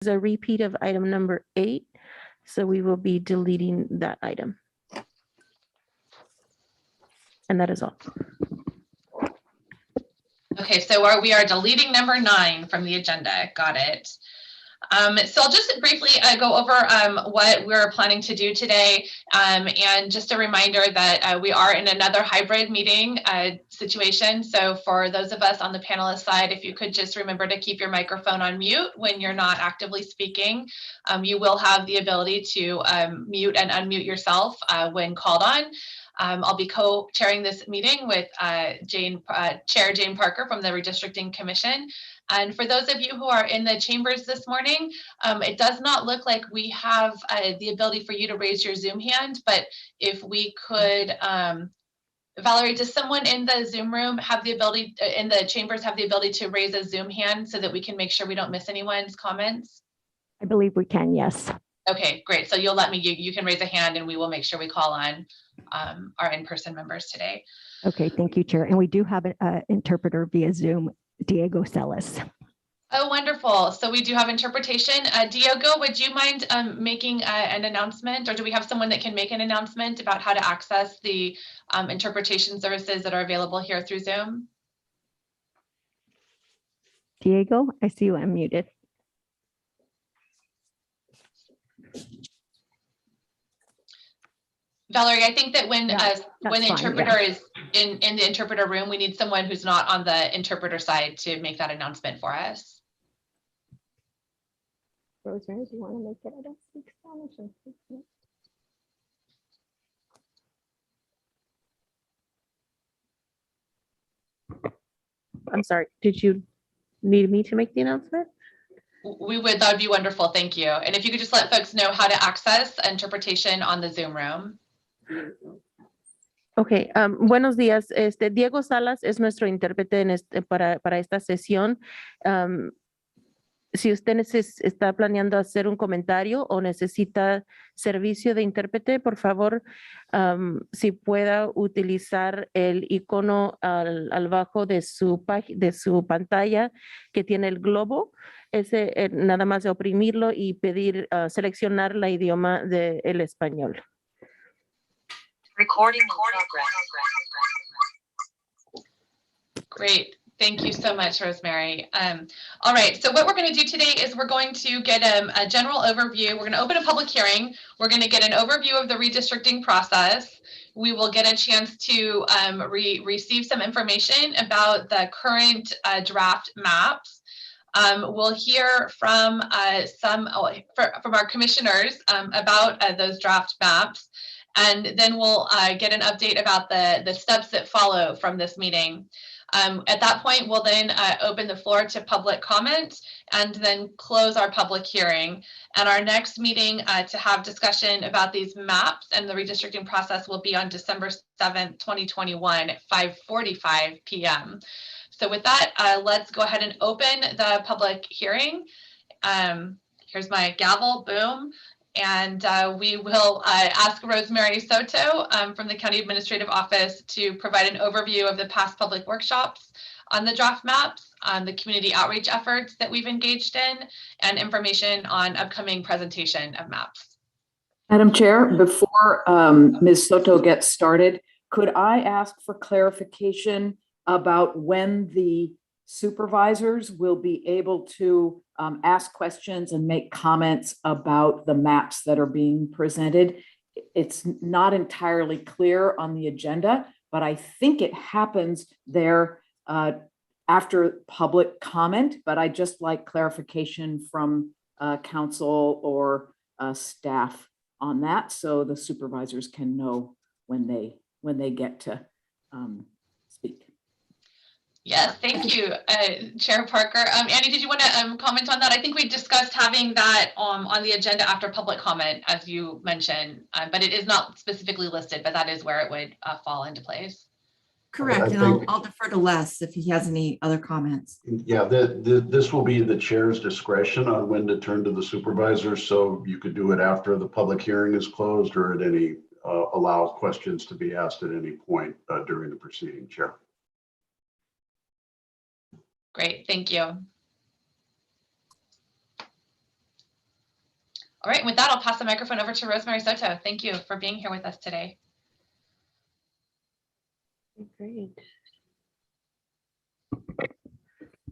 a repeat of item number 8, so we will be deleting that item. And that is all. Okay, so we are deleting number 9 from the agenda. Got it. So I'll just briefly go over what we're planning to do today. And just a reminder that we are in another hybrid meeting situation. So for those of us on the panelist side, if you could just remember to keep your microphone on mute when you're not actively speaking. You will have the ability to mute and unmute yourself when called on. I'll be co-chairing this meeting with Chair Jane Parker from the Redistricting Commission. And for those of you who are in the chambers this morning, it does not look like we have the ability for you to raise your Zoom hand, but if we could, Valerie, does someone in the Zoom room have the ability, in the chambers have the ability to raise a Zoom hand so that we can make sure we don't miss anyone's comments? I believe we can, yes. Okay, great. So you'll let me, you can raise a hand and we will make sure we call on our in-person members today. Okay, thank you, Chair. And we do have an interpreter via Zoom, Diego Celis. Oh, wonderful. So we do have interpretation. Diego, would you mind making an announcement, or do we have someone that can make an announcement about how to access the interpretation services that are available here through Zoom? Diego, I see you unmuted. Valerie, I think that when the interpreter is in the interpreter room, we need someone who's not on the interpreter side to make that announcement for us. Rosemary, do you want to make it? I don't speak Spanish. I'm sorry, did you need me to make the announcement? We would, that would be wonderful, thank you. And if you could just let folks know how to access interpretation on the Zoom room. Ok, buenos días. Diego Salas es nuestro intérprete para esta sesión. Si usted está planeando hacer un comentario o necesita servicio de intérprete, por favor, si pueda utilizar el icono al bajo de su pantalla que tiene el globo. Ese, nada más de oprimirlo y pedir, seleccionar la idioma del español. Recording in progress. Great. Thank you so much, Rosemary. All right, so what we're going to do today is we're going to get a general overview. We're going to open a public hearing. We're going to get an overview of the redistricting process. We will get a chance to receive some information about the current draft maps. We'll hear from from our commissioners about those draft maps. And then we'll get an update about the steps that follow from this meeting. At that point, we'll then open the floor to public comment and then close our public hearing. And our next meeting to have discussion about these maps and the redistricting process will be on December 7th, 2021 at 5:45 p.m. So with that, let's go ahead and open the public hearing. Here's my gavel, boom. And we will ask Rosemary Soto from the County Administrative Office to provide an overview of the past public workshops on the draft maps, on the community outreach efforts that we've engaged in, and information on upcoming presentation of maps. Madam Chair, before Ms. Soto gets started, could I ask for clarification about when the supervisors will be able to ask questions and make comments about the maps that are being presented? It's not entirely clear on the agenda, but I think it happens there after public comment, but I just like clarification from council or staff on that, so the supervisors can know when they get to speak. Yes, thank you, Chair Parker. Annie, did you want to comment on that? I think we discussed having that on the agenda after public comment, as you mentioned, but it is not specifically listed, but that is where it would fall into place. Correct, and I'll defer to Les if he has any other comments. Yeah, this will be the chair's discretion on when to turn to the supervisors, so you could do it after the public hearing is closed or at any, allow questions to be asked at any point during the proceeding, Chair. Great, thank you. All right, and with that, I'll pass the microphone over to Rosemary Soto. Thank you for being here with us today. Great.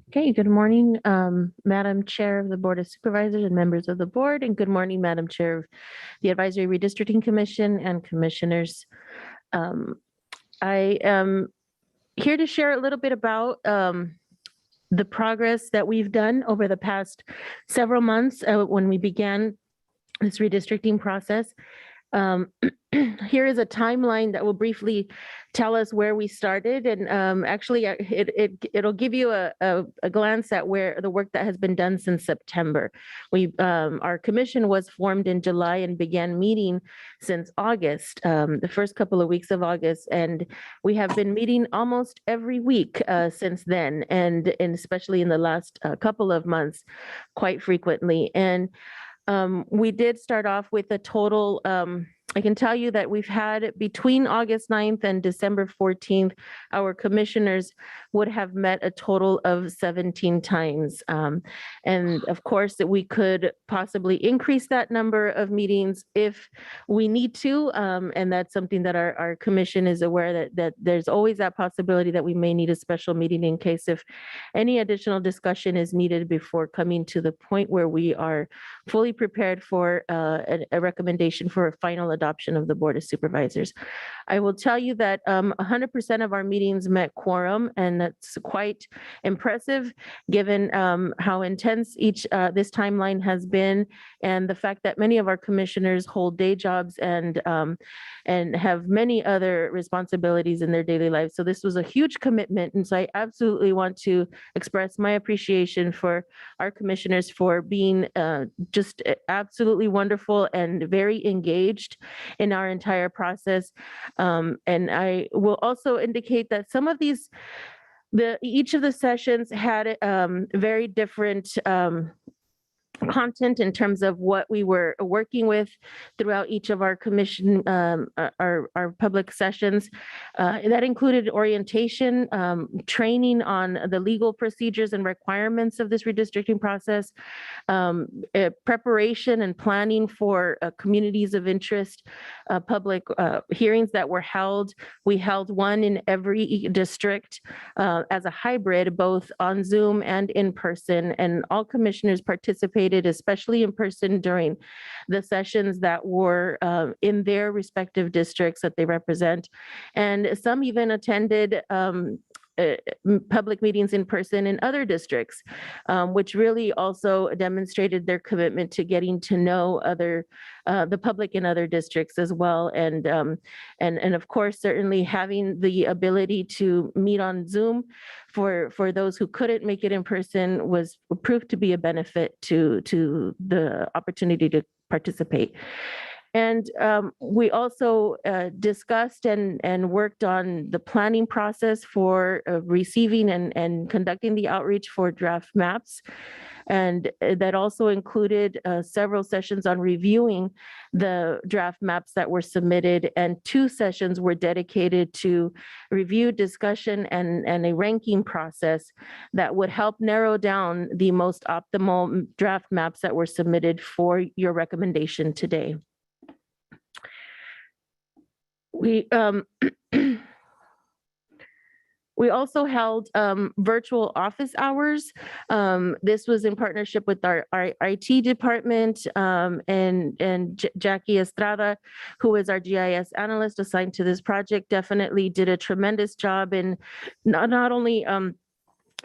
Okay, good morning, Madam Chair of the Board of Supervisors and members of the board, and good morning, Madam Chair of the Advisory Redistricting Commission and commissioners. I am here to share a little bit about the progress that we've done over the past several months when we began this redistricting process. Here is a timeline that will briefly tell us where we started, and actually it'll give you a glance at where the work that has been done since September. Our commission was formed in July and began meeting since August, the first couple of weeks of August, and we have been meeting almost every week since then, and especially in the last couple of months, quite frequently. And we did start off with a total, I can tell you that we've had between August 9th and December 14th, our commissioners would have met a total of 17 times. And of course, that we could possibly increase that number of meetings if we need to. And that's something that our commission is aware that there's always that possibility that we may need a special meeting in case if any additional discussion is needed before coming to the point where we are fully prepared for a recommendation for a final adoption of the Board of Supervisors. I will tell you that 100% of our meetings met quorum, and that's quite impressive given how intense this timeline has been, and the fact that many of our commissioners hold day jobs and have many other responsibilities in their daily lives. So this was a huge commitment, and so I absolutely want to express my appreciation for our commissioners for being just absolutely wonderful and very engaged in our entire process. And I will also indicate that some of each of the sessions had very different content in terms of what we were working with throughout each of our commission, our public sessions. That included orientation, training on the legal procedures and requirements of this redistricting process, preparation and planning for communities of interest, public hearings that were held. We held one in every district as a hybrid, both on Zoom and in person, and all commissioners participated, especially in person, during the sessions that were in their respective districts that they represent. And some even attended public meetings in person in other districts, which really also demonstrated their commitment to getting to know the public in other districts as well. And of course, certainly having the ability to meet on Zoom for those who couldn't make it in person was proved to be a benefit to the opportunity to participate. And we also discussed and worked on the planning process for receiving and conducting the outreach for draft maps. And that also included several sessions on reviewing the draft maps that were submitted, and 2 sessions were dedicated to review, discussion, and a ranking process that would help narrow down the most optimal draft maps that were submitted for your recommendation today. We also held virtual office hours. This was in partnership with our IT department, and Jackie Estrada, who is our GIS analyst assigned to this project, definitely did a tremendous job in not only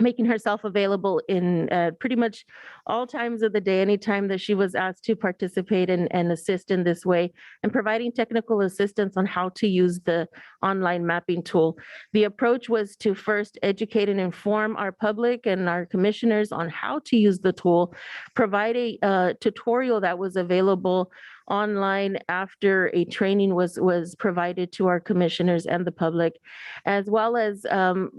making herself available in pretty much all times of the day, anytime that she was asked to participate and assist in this way, and providing technical assistance on how to use the online mapping tool. The approach was to first educate and inform our public and our commissioners on how to use the tool, provide a tutorial that was available online after a training was provided to our commissioners and the public, as well as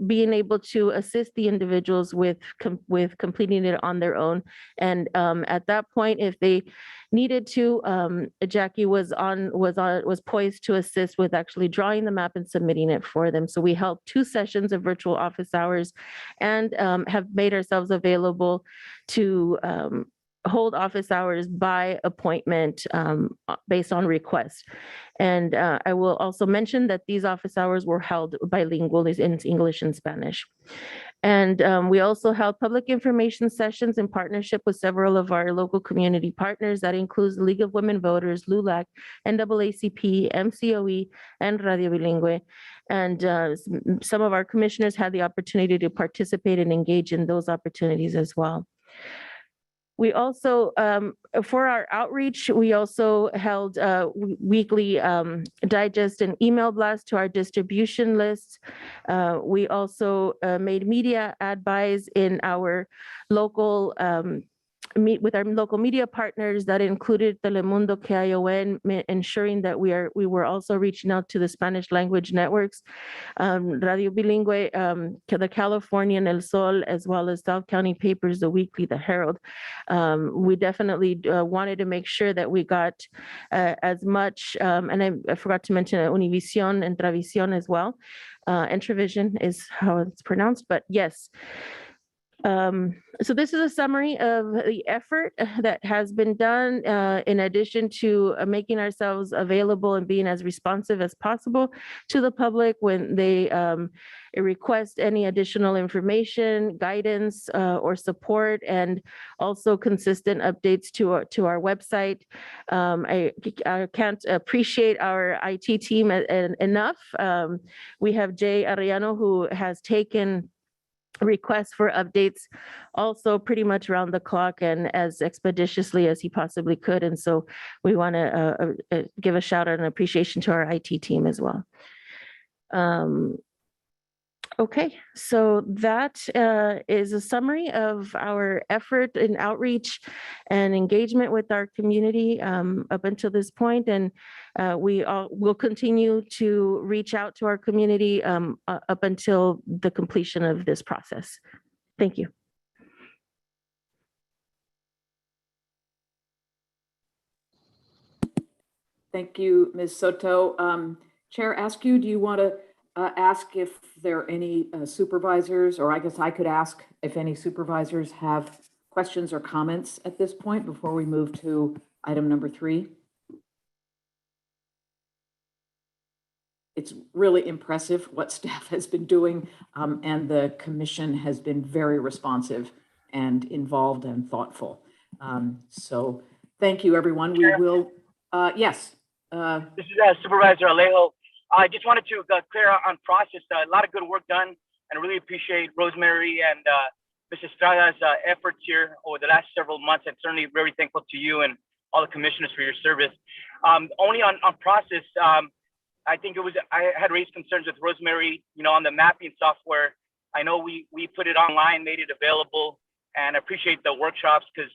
being able to assist the individuals with completing it on their own. And at that point, if they needed to, Jackie was poised to assist with actually drawing the map and submitting it for them. So we held 2 sessions of virtual office hours, and have made ourselves available to hold office hours by appointment based on request. And I will also mention that these office hours were held bilingual in English and Spanish. And we also held public information sessions in partnership with several of our local community partners. That includes the League of Women Voters, LULAC, NAACP, MCOE, and Radio Bilingüe. And some of our commissioners had the opportunity to participate and engage in those opportunities as well. We also, for our outreach, we also held weekly digest and email blasts to our distribution lists. We also made media ad buys in our local, with our local media partners. That included Telemundo, KION, ensuring that we were also reaching out to the Spanish language networks, Radio Bilingüe, the Californian, El Sol, as well as South County Papers, The Weekly, The Herald. We definitely wanted to make sure that we got as much, and I forgot to mention Univision and Travision as well. Entravision is how it's pronounced, but yes. So this is a summary of the effort that has been done in addition to making ourselves available and being as responsive as possible to the public when they request any additional information, guidance, or support, and also consistent updates to our website. I can't appreciate our IT team enough. We have Jay Arellano, who has taken requests for updates also pretty much around the clock and as expeditiously as he possibly could. And so we want to give a shout out and appreciation to our IT team as well. Okay, so that is a summary of our effort in outreach and engagement with our community up until this point. And we will continue to reach out to our community up until the completion of this process. Thank you. Thank you, Ms. Soto. Chair Askew, do you want to ask if there are any supervisors, or I guess I could ask if any supervisors have questions or comments at this point before we move to item number 3? It's really impressive what staff has been doing, and the commission has been very responsive and involved and thoughtful. So thank you, everyone. We will, yes. This is Supervisor Alejo. I just wanted to clear out on process. A lot of good work done, and I really appreciate Rosemary and Mrs. Estrada's efforts here over the last several months, and certainly very thankful to you and all the commissioners for your service. Only on process, I think I had raised concerns with Rosemary, on the mapping software. I know we put it online, made it available, and I appreciate the workshops because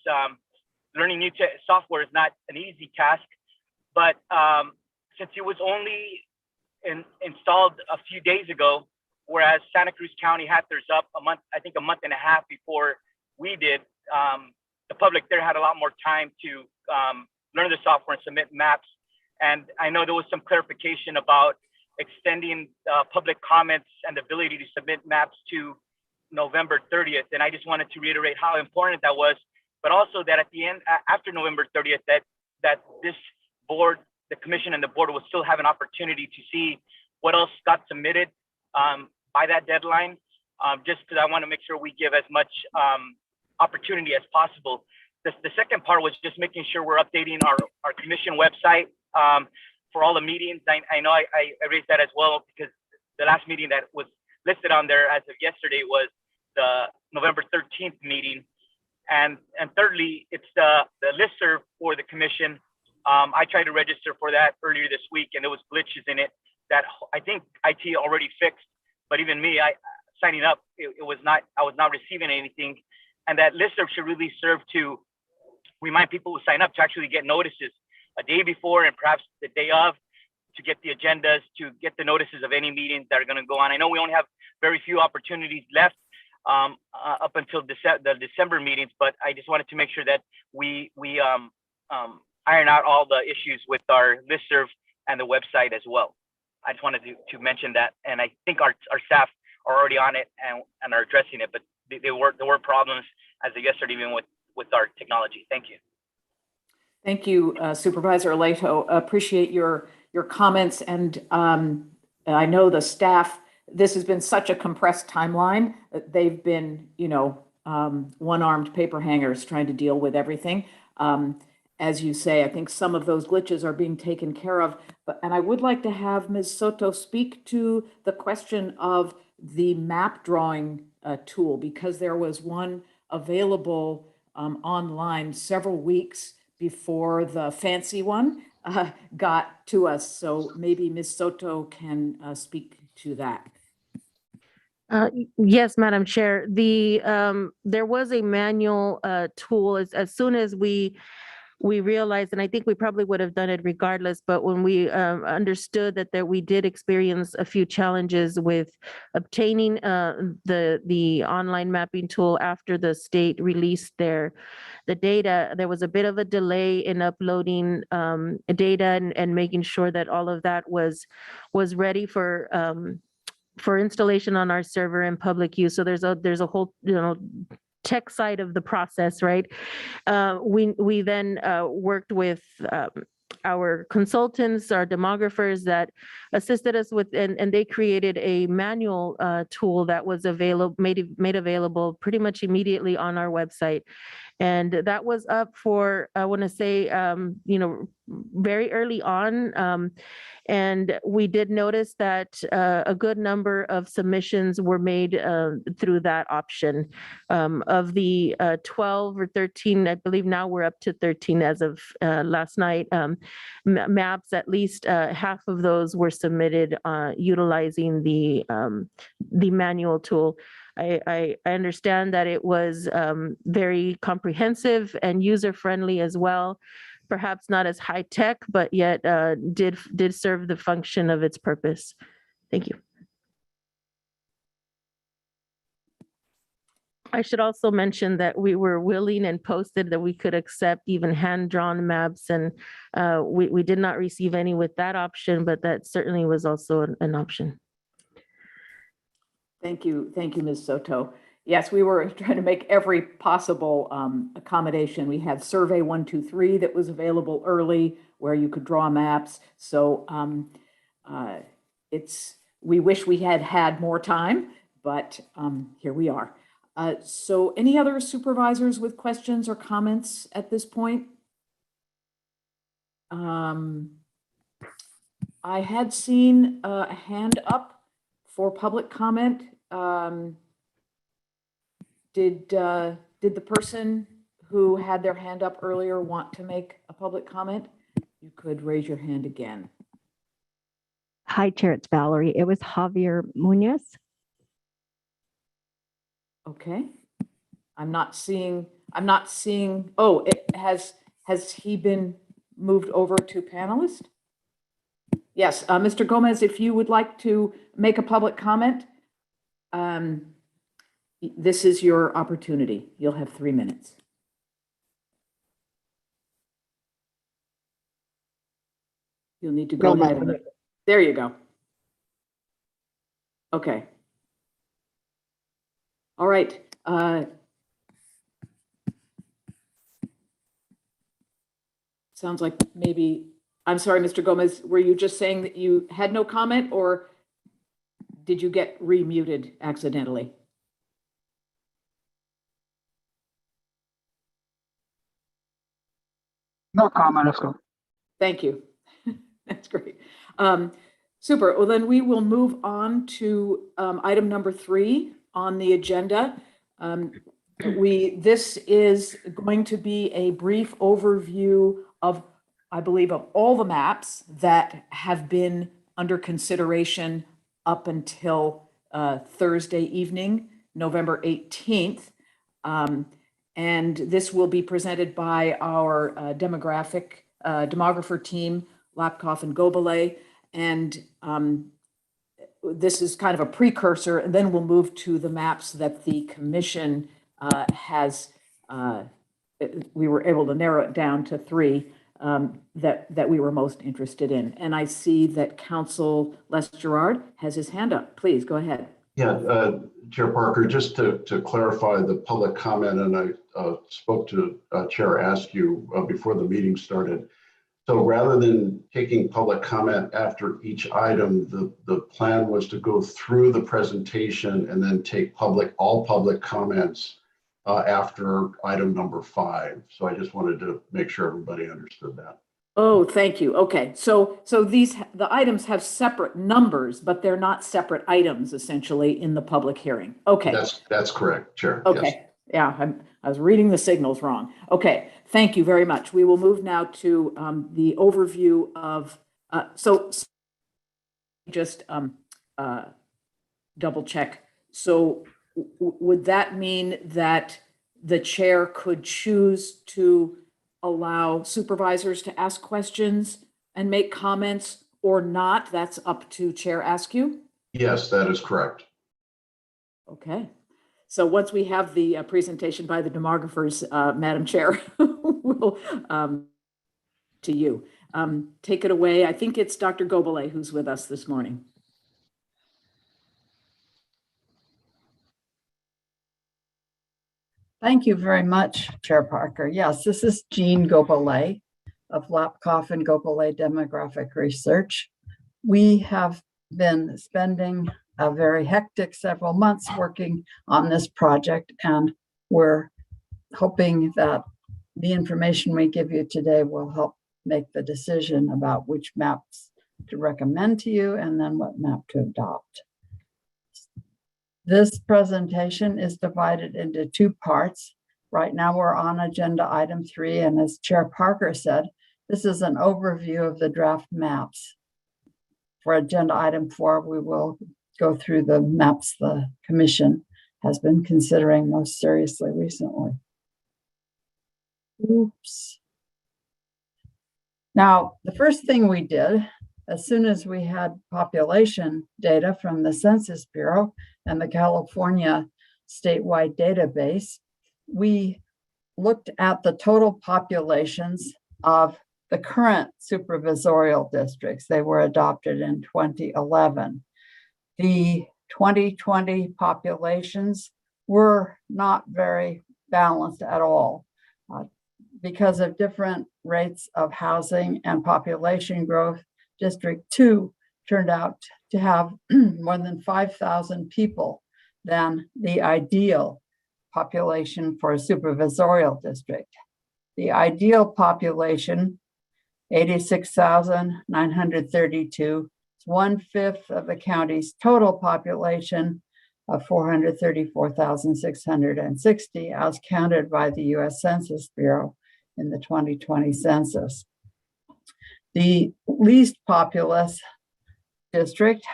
learning new software is not an easy task. But since it was only installed a few days ago, whereas Santa Cruz County had theirs up a month and a half before we did, the public there had a lot more time to learn the software and submit maps. And I know there was some clarification about extending public comments and the ability to submit maps to November 30th. And I just wanted to reiterate how important that was, but also that at the end, after November 30th, that this board, the commission and the board will still have an opportunity to see what else got submitted by that deadline, just because I want to make sure we give as much opportunity as possible. The second part was just making sure we're updating our commission website for all the meetings. I know I raised that as well because the last meeting that was listed on there as of yesterday was the November 13th meeting. And thirdly, it's the listserv for the commission. I tried to register for that earlier this week, and there was glitches in it that I think IT already fixed. But even me, signing up, I was not receiving anything. And that listserv should really serve to remind people who sign up to actually get notices a day before and perhaps the day of, to get the agendas, to get the notices of any meetings that are going to go on. I know we only have very few opportunities left up until the December meetings, but I just wanted to make sure that we iron out all the issues with our listserv and the website as well. I just wanted to mention that, and I think our staff are already on it and are addressing it, but there were problems as of yesterday, even with with our technology. Thank you. Thank you, Supervisor Alejo. Appreciate your comments, and I know the staff. This has been such a compressed timeline. They've been, one-armed paper hangers trying to deal with everything. As you say, I think some of those glitches are being taken care of. And I would like to have Ms. Soto speak to the question of the map drawing tool, because there was one available online several weeks before the fancy one got to us. So maybe Ms. Soto can speak to that. Yes, Madam Chair. There was a manual tool as soon as we realized, and I think we probably would have done it regardless, but when we understood that we did experience a few challenges with obtaining the online mapping tool after the state released the data, there was a bit of a delay in uploading data and making sure that all of that was ready for installation on our server and public use. So there's a whole, tech side of the process, right? We then worked with our consultants, our demographers that assisted us with, and they created a manual tool that was made available pretty much immediately on our website. And that was up for, I want to say, very early on. And we did notice that a good number of submissions were made through that option. Of the 12 or 13, I believe now we're up to 13 as of last night, maps, at least half of those were submitted utilizing the manual tool. I understand that it was very comprehensive and user-friendly as well. Perhaps not as high tech, but yet did serve the function of its purpose. Thank you. I should also mention that we were willing and posted that we could accept even hand-drawn maps, and we did not receive any with that option, but that certainly was also an option. Thank you, Ms. Soto. Yes, we were trying to make every possible accommodation. We had Survey 123 that was available early where you could draw maps. So we wish we had had more time, but here we are. So any other supervisors with questions or comments at this point? I had seen a hand up for public comment. Did the person who had their hand up earlier want to make a public comment? You could raise your hand again. Hi, Chair, it's Valerie. It was Javier Munoz. Okay. I'm not seeing, oh, has he been moved over to panelist? Yes, Mr. Gomez, if you would like to make a public comment, this is your opportunity. You'll have 3 minutes. You'll need to go ahead. And, there you go. Okay. All right. Sounds like maybe, I'm sorry, Mr. Gomez, were you just saying that you had no comment, or did you get remuted accidentally? No comment, let's go. Thank you. That's great. Super. Well, then we will move on to item number 3 on the agenda. This is going to be a brief overview of, I believe, of all the maps that have been under consideration up until Thursday evening, November 18th. And this will be presented by our demographer team, Lapkoff and Gobeli. And this is kind of a precursor, and then we'll move to the maps that the commission has. We were able to narrow it down to 3 that we were most interested in. And I see that Council Les Gerard has his hand up. Please go ahead. Chair Parker, just to clarify the public comment, and I spoke to Chair Askew before the meeting started. So rather than taking public comment after each item, the plan was to go through the presentation and then take all public comments after item number 5. So I just wanted to make sure everybody understood that. Oh, thank you. Okay, so the items have separate numbers, but they're not separate items essentially in the public hearing. Okay. That's correct, Chair. Okay. Yes. Yeah, I was reading the signals wrong. Okay, thank you very much. We will move now to the overview of just double check. So would that mean that the chair could choose to allow supervisors to ask questions and make comments or not? That's up to Chair Askew? Yes, that is correct. Okay. So once we have the presentation by the demographers, Madam Chair, we'll to you. Take it away. I think it's Dr. Gobeli who's with us this morning. Thank you very much, Chair Parker. Yes, this is Jean Gobeli of Lapkoff and Gobeli Demographic Research. We have been spending a very hectic several months working on this project, and we're hoping that the information we give you today will help make the decision about which maps to recommend to you and then what map to adopt. This presentation is divided into 2 parts. Right now we're on agenda item 3, and as Chair Parker said, this is an overview of the draft maps. For agenda item 4, we will go through the maps the Commission has been considering most seriously recently. Oops. Now, the first thing we did, as soon as we had population data from the Census Bureau and the California statewide database, we looked at the total populations of the current supervisorial districts. They were adopted in 2011. The 2020 populations were not very balanced at all because of different rates of housing and population growth. District 2 turned out to have more than 5,000 people than the ideal population for a supervisorial district. The ideal population, 86,932, is 1/5 of the county's total population of 434,660 as counted by the U.S. Census Bureau in the 2020 census. The least populous district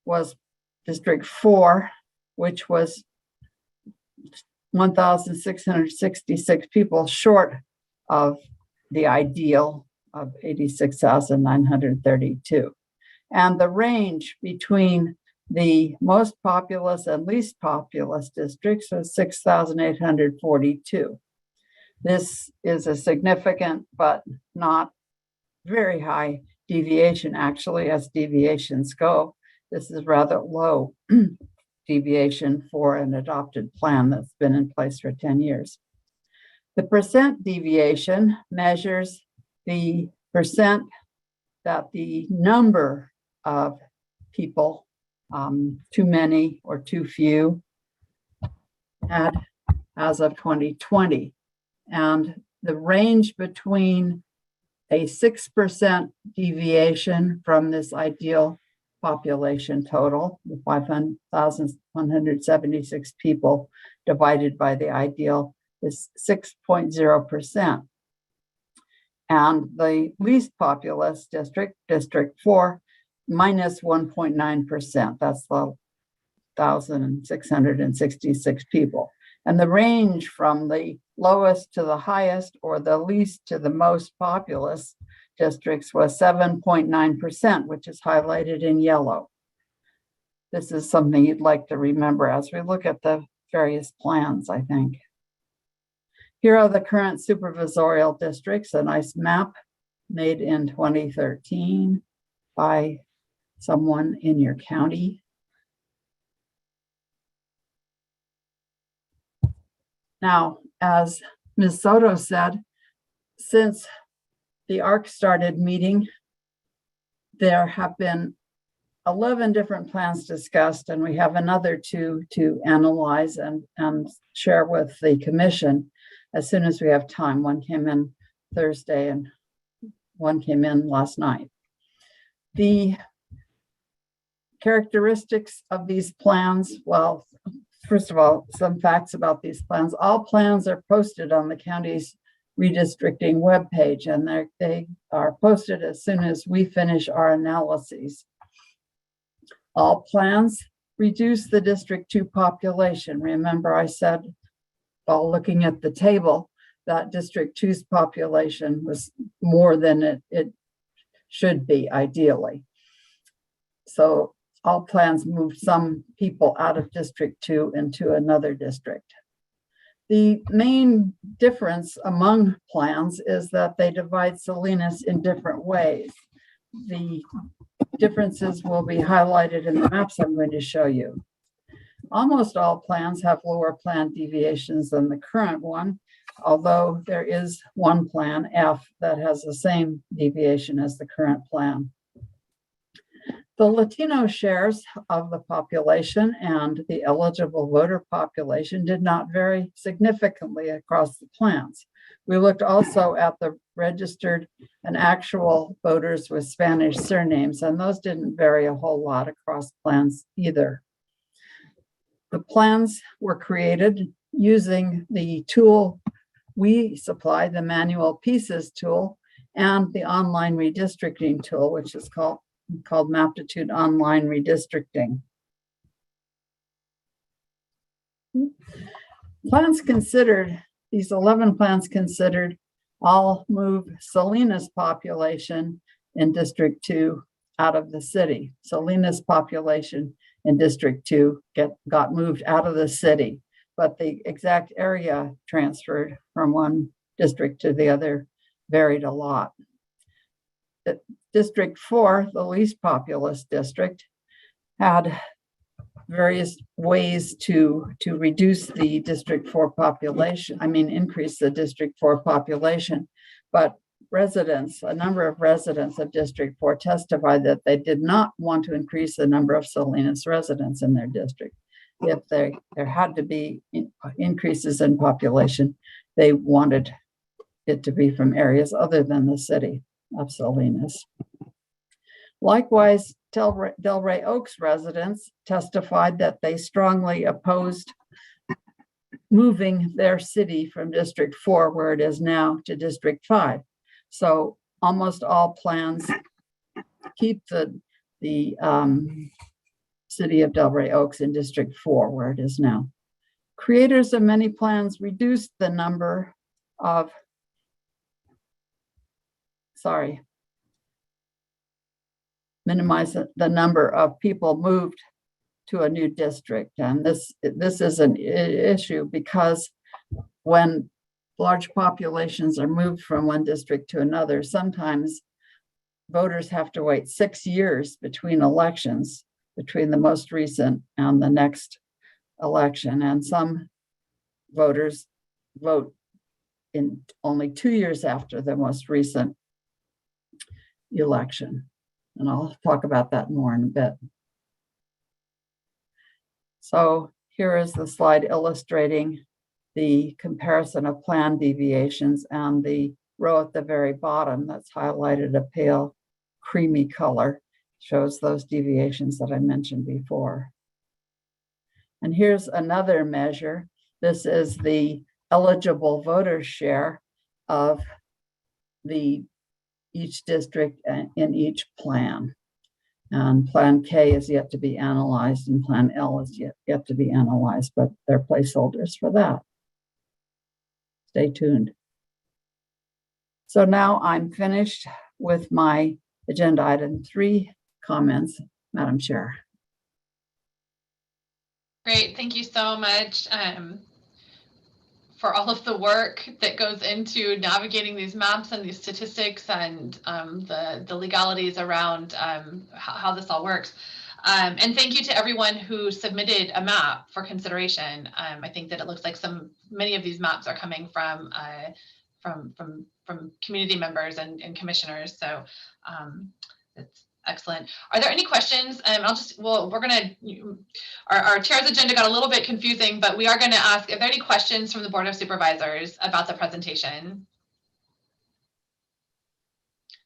was District 4, which was 1,666 people short of the ideal of 86,932. And the range between the most populous and least populous districts was 6,842. This is a significant but not very high deviation, actually, as deviations go. This is rather low deviation for an adopted plan that's been in place for 10 years. The percent deviation measures the percent that the number of people, too many or too few, had as of 2020. And the range between a 6% deviation from this ideal population total, 5,176 people divided by the ideal, is 6.0%. And the least populous district, District 4, minus 1.9%. That's the 1,666 people. And the range from the lowest to the highest or the least to the most populous districts was 7.9%, which is highlighted in yellow. This is something you'd like to remember as we look at the various plans, I think. Here are the current supervisorial districts, a nice map made in 2013 by someone in your county. Now, as Ms. Soto said, since the ARC started meeting, there have been 11 different plans discussed, and we have another 2 to analyze and share with the commission as soon as we have time. One came in Thursday and one came in last night. The characteristics of these plans, well, first of all, some facts about these plans. All plans are posted on the county's redistricting webpage, and they are posted as soon as we finish our analyses. All plans reduce the District 2 population. Remember, I said, while looking at the table, that District 2's population was more than it should be, ideally. So all plans moved some people out of District 2 into another district. The main difference among plans is that they divide Salinas in different ways. The differences will be highlighted in the maps I'm going to show you. Almost all plans have lower plan deviations than the current one, although there is one plan, F, that has the same deviation as the current plan. The Latino shares of the population and the eligible voter population did not vary significantly across the plans. We looked also at the registered and actual voters with Spanish surnames, and those didn't vary a whole lot across plans either. The plans were created using the tool we supply, the manual pieces tool, and the online redistricting tool, which is called Maptitude Online Redistricting. Plans considered, these 11 plans considered, all move Salinas population in District 2 out of the city. Salinas population in District 2 got moved out of the city, but the exact area transferred from one district to the other varied a lot. District 4, the least populous district, had various ways to reduce the District 4 population, increase the District 4 population, but residents, a number of residents of District 4 testified that they did not want to increase the number of Salinas residents in their district. If there had to be increases in population, they wanted it to be from areas other than the city of Salinas. Likewise, Delray Oaks residents testified that they strongly opposed moving their city from District 4, where it is now, to District 5. So almost all plans keep the city of Delray Oaks in District 4, where it is now. Creators of many plans reduced the number of, minimize the number of people moved to a new district. And this is an issue because when large populations are moved from one district to another, sometimes voters have to wait 6 years between elections, between the most recent and the next election. And some voters vote in only 2 years after the most recent election. And I'll talk about that more in a bit. So here is the slide illustrating the comparison of plan deviations, and the row at the very bottom that's highlighted a pale creamy color shows those deviations that I mentioned before. And here's another measure. This is the eligible voter share of each district in each plan. And Plan K is yet to be analyzed, and Plan L is yet to be analyzed, but they're placeholders for that. Stay tuned. So now I'm finished with my agenda item 3 comments, Madam Chair. Great, thank you so much for all of the work that goes into navigating these maps and these statistics and the legalities around how this all works. And thank you to everyone who submitted a map for consideration. I think that it looks like many of these maps are coming from community members and commissioners. So it's excellent. Are there any questions? Our chair's agenda got a little bit confusing, but we are going to ask if there are any questions from the Board of Supervisors about the presentation.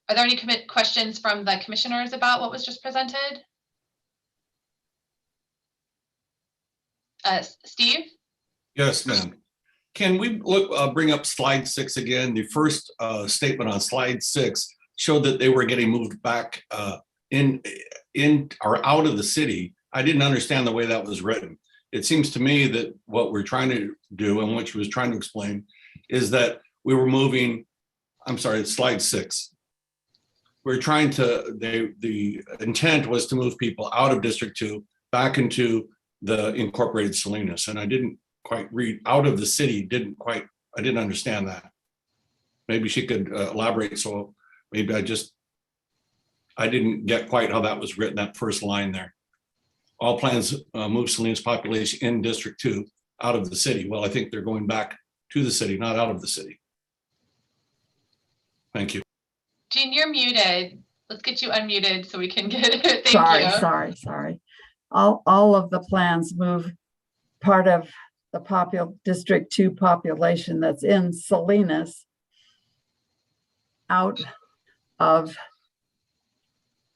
Are there any questions from the commissioners about what was just presented? Steve? Yes, ma'am. Can we bring up slide 6 again? The first statement on slide 6 showed that they were getting moved back in or out of the city. I didn't understand the way that was written. It seems to me that what we're trying to do and what she was trying to explain is that we were moving, I'm sorry, it's slide 6. We're trying to, the intent was to move people out of District 2 back into the incorporated Salinas. And I didn't quite read out of the city, I didn't understand that. Maybe she could elaborate. So maybe I didn't get quite how that was written, that first line there. All plans move Salinas population in District 2 out of the city. Well, I think they're going back to the city, not out of the city. Thank you. Jean, you're muted. Let's get you unmuted so we can get it. Thank you. Sorry. All of the plans move part of the District 2 population that's in Salinas out of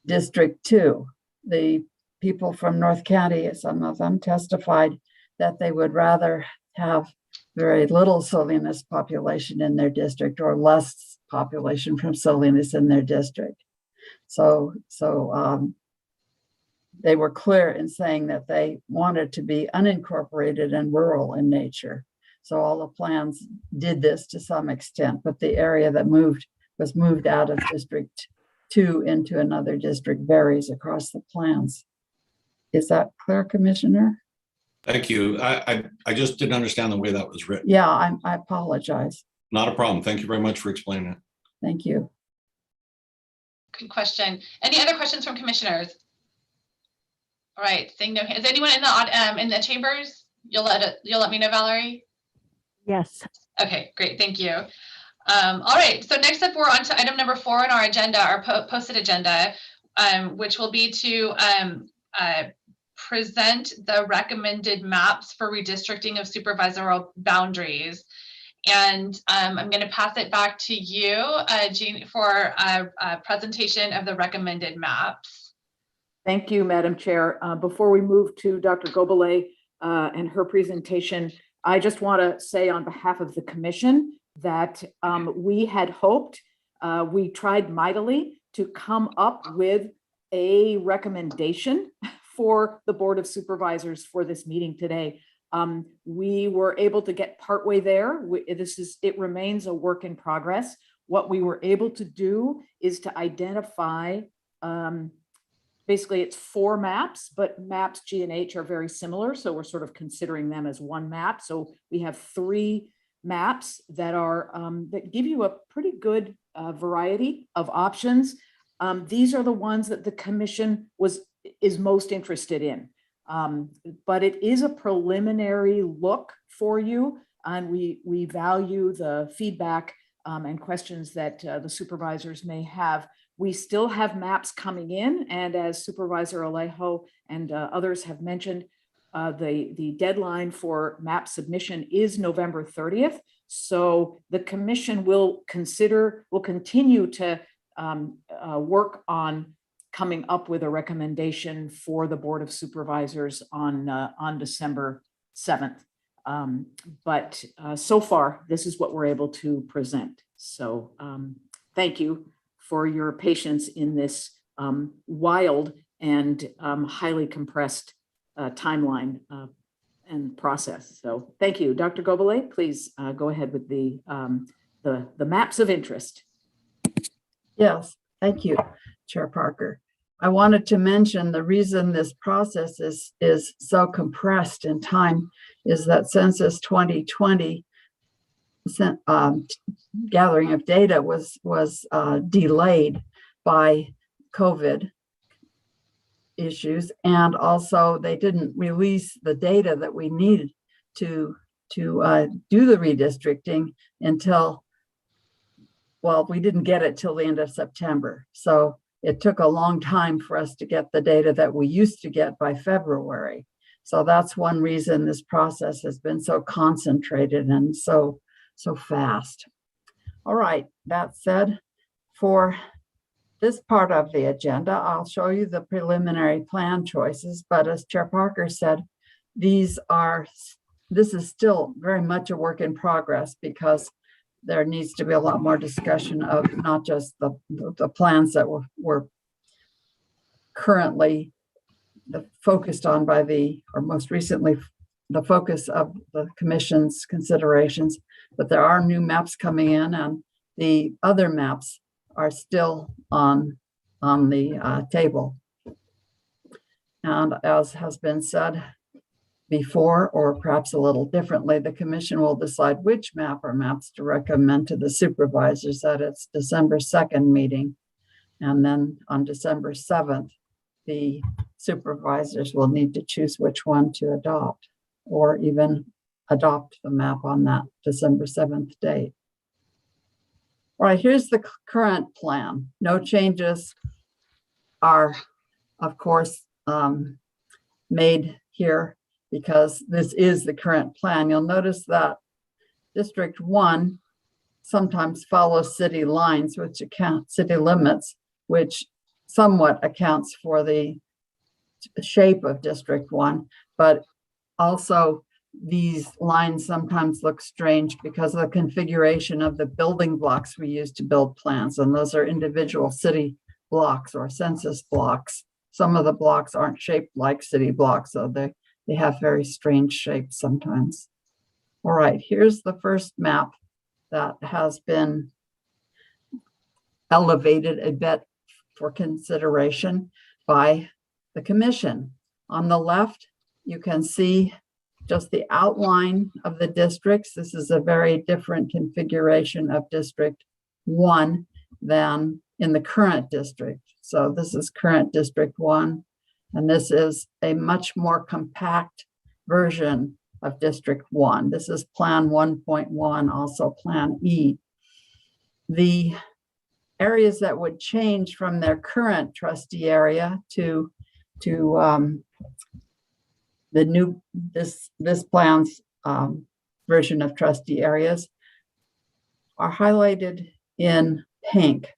District 2. The people from North County, some of them testified that they would rather have very little Salinas population in their district or less population from Salinas in their district. So they were clear in saying that they wanted to be unincorporated and rural in nature. So all the plans did this to some extent, but the area that was moved out of District 2 into another district varies across the plans. Is that clear, Commissioner? Thank you. I just didn't understand the way that was written. Yeah, I apologize. Not a problem. Thank you very much for explaining it. Thank you. Good question. Any other questions from commissioners? All right, seeing no hands. Is anyone in the chambers? You'll let me know, Valerie? Yes. Okay, great. Thank you. All right, so next up, we're on to item number 4 on our agenda, our posted agenda, which will be to present the recommended maps for redistricting of supervisorial boundaries. And I'm going to pass it back to you, Jean, for a presentation of the recommended maps. Thank you, Madam Chair. Before we move to Dr. Gobeli and her presentation, I just want to say on behalf of the commission that we had hoped, we tried mightily to come up with a recommendation for the Board of Supervisors for this meeting today. We were able to get partway there. It remains a work in progress. What we were able to do is to identify, basically it's 4 maps, but maps G and H are very similar. So we're sort of considering them as one map. So we have 3 maps that are that give you a pretty good variety of options. These are the ones that the commission is most interested in. But it is a preliminary look for you, and we value the feedback and questions that the supervisors may have. We still have maps coming in, and as Supervisor Alejo and others have mentioned, the deadline for map submission is November 30th. So the commission will continue to work on coming up with a recommendation for the Board of Supervisors on December 7th. But so far, this is what we're able to present. So thank you for your patience in this wild and highly compressed timeline and process. So thank you. Dr. Gobeli, please go ahead with the maps of interest. Yes, thank you, Chair Parker. I wanted to mention the reason this process is so compressed in time is that Census 2020 gathering of data was delayed by COVID issues, and also they didn't release the data that we needed to do the redistricting until, well, we didn't get it till the end of September. So it took a long time for us to get the data that we used to get by February. So that's one reason this process has been so concentrated and so fast. All right, that said, for this part of the agenda, I'll show you the preliminary plan choices, but as Chair Parker said, this is still very much a work in progress because there needs to be a lot more discussion of not just the plans that were currently focused on by or most recently, the focus of the Commission's considerations, but there are new maps coming in, and the other maps are still on the table. And as has been said before, or perhaps a little differently, the Commission will decide which map or maps to recommend to the supervisors at its December 2nd meeting. And then on December 7th, the supervisors will need to choose which one to adopt, or even adopt the map on that December 7th date. All right, here's the current plan. No changes are, of course, made here because this is the current plan. You'll notice that District 1 sometimes follows city lines, which account city limits, which somewhat accounts for the shape of District 1, but also these lines sometimes look strange because of the configuration of the building blocks we use to build plans, and those are individual city blocks or census blocks. Some of the blocks aren't shaped like city blocks, so they have very strange shapes sometimes. All right, here's the first map that has been elevated a bit for consideration by the Commission. On the left, you can see just the outline of the districts. This is a very different configuration of District 1 than in the current district. So this is current District 1, and this is a much more compact version of District 1. This is Plan 1.1, also Plan E. The areas that would change from their current trustee area to the new this plan's version of trustee areas are highlighted in pink,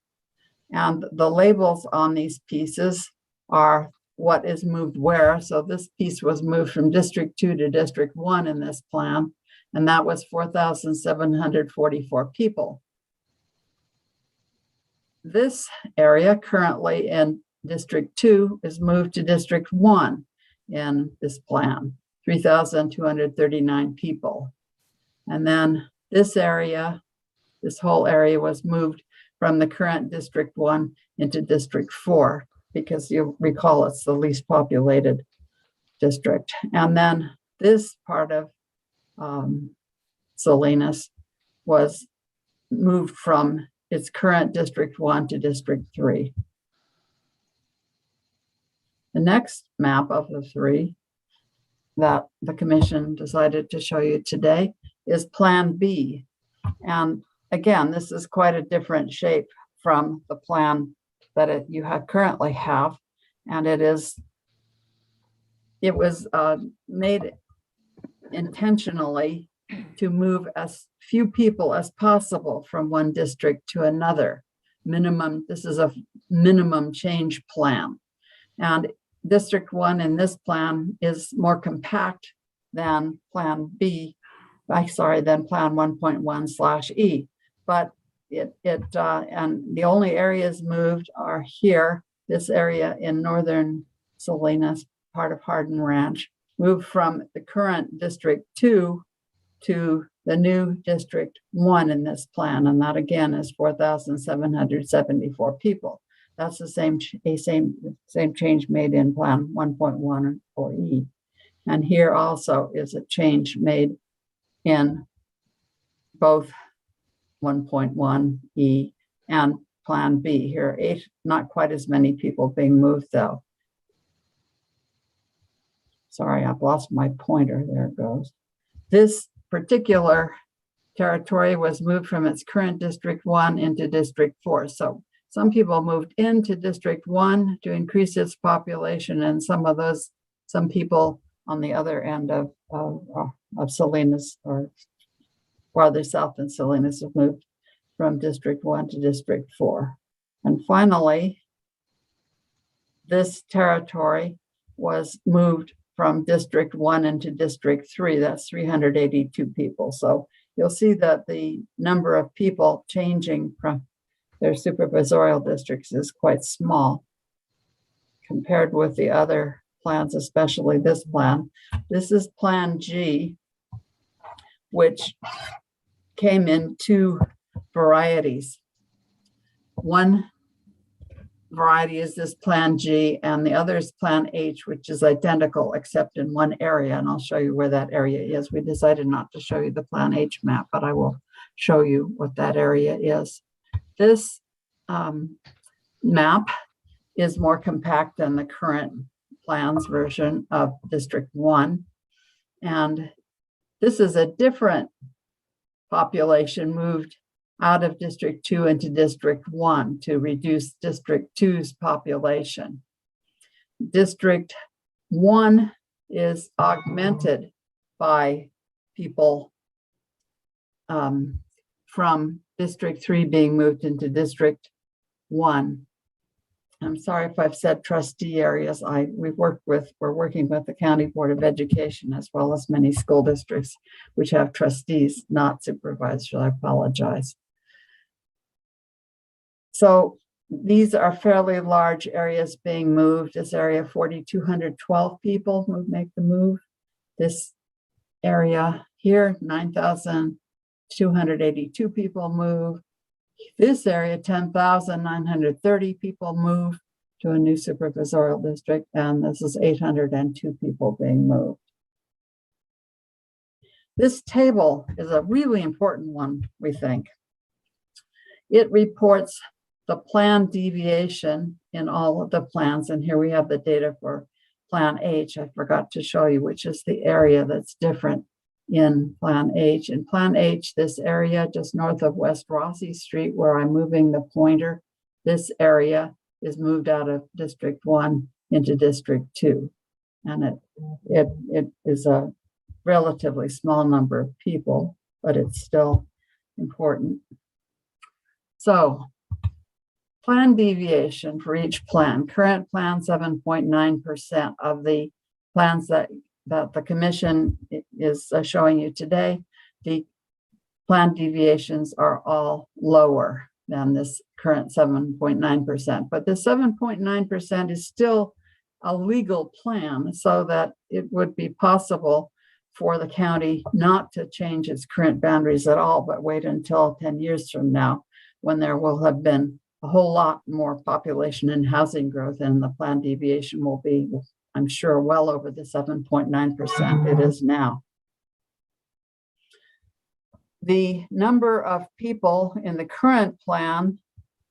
and the labels on these pieces are what is moved where. So this piece was moved from District 2 to District 1 in this plan, and that was 4,744 people. This area currently in District 2 is moved to District 1 in this plan, 3,239 people. And then this area, this whole area was moved from the current District 1 into District 4, because you'll recall it's the least populated district. And then this part of Salinas was moved from its current District 1 to District 3. The next map of the three that the Commission decided to show you today is Plan B. And again, this is quite a different shape from the plan that you currently have. And it was made intentionally to move as few people as possible from one district to another. This is a minimum change plan. And District 1 in this plan is more compact than Plan B, than Plan 1.1/E. But and the only areas moved are here, this area in northern Salinas, part of Hardin Ranch, moved from the current District 2 to the new District 1 in this plan, and that again is 4,774 people. That's the same change made in Plan 1.1 or E. And here also is a change made in both 1.1 E and Plan B. Here are 8, not quite as many people being moved though. sorry, I've lost my pointer. There it goes. This particular territory was moved from its current District 1 into District 4. So some people moved into District 1 to increase its population, and some people on the other end of Salinas, or farther south than Salinas, have moved from District 1 to District 4. And finally, this territory was moved from District 1 into District 3. That's 382 people. So you'll see that the number of people changing from their supervisorial districts is quite small compared with the other plans, especially this plan. This is Plan G, which came in two varieties. One variety is this Plan G, and the other is Plan H, which is identical except in one area, and I'll show you where that area is. We decided not to show you the Plan H map, but I will show you what that area is. This map is more compact than the current plans version of District 1, and this is a different population moved out of District 2 into District 1 to reduce District 2's population. District 1 is augmented by people from District 3 being moved into District 1. I'm sorry if I've said trustee areas. We're working with the County Board of Education as well as many school districts which have trustees, not supervisors. I apologize. So these are fairly large areas being moved. This area, 4,212 people make the move. This area here, 9,282 people move. This area, 10,930 people move to a new supervisorial district, and this is 802 people being moved. This table is a really important one, we think. It reports the plan deviation in all of the plans, and here we have the data for Plan H. I forgot to show you, which is the area that's different in Plan H. In Plan H, this area just north of West Rossi Street, where I'm moving the pointer, this area is moved out of District 1 into District 2. And it is a relatively small number of people, but it's still important. So, plan deviation for each plan. Current plan, 7.9% of the plans that the commission is showing you today. The plan deviations are all lower than this current 7.9%, but the 7.9% is still a legal plan, so that it would be possible for the county not to change its current boundaries at all, but wait until 10 years from now, when there will have been a whole lot more population and housing growth, and the plan deviation will be, I'm sure, well over the 7.9% it is now. The number of people in the current plan,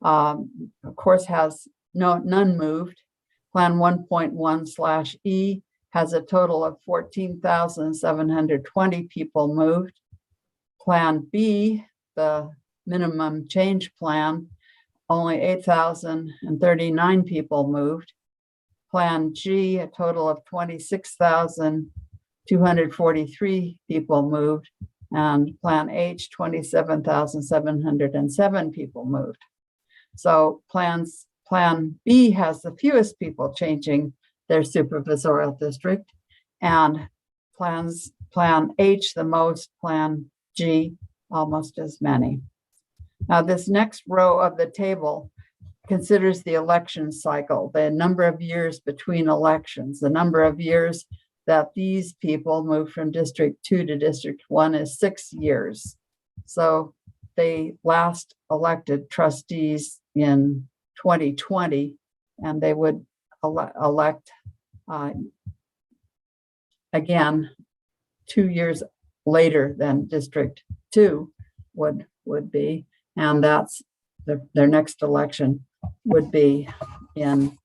of course, has none moved. Plan 1.1/E has a total of 14,720 people moved. Plan B, the minimum change plan, only 8,039 people moved. Plan G, a total of 26,243 people moved, and Plan H, 27,707 people moved. So Plan B has the fewest people changing their supervisorial district, and Plan H the most, Plan G almost as many. Now, this next row of the table considers the election cycle, the number of years between elections. The number of years that these people move from District 2 to District 1 is 6 years. So they last elected trustees in 2020, and they would elect again 2 years later than District 2 would be, and that's their next election would be in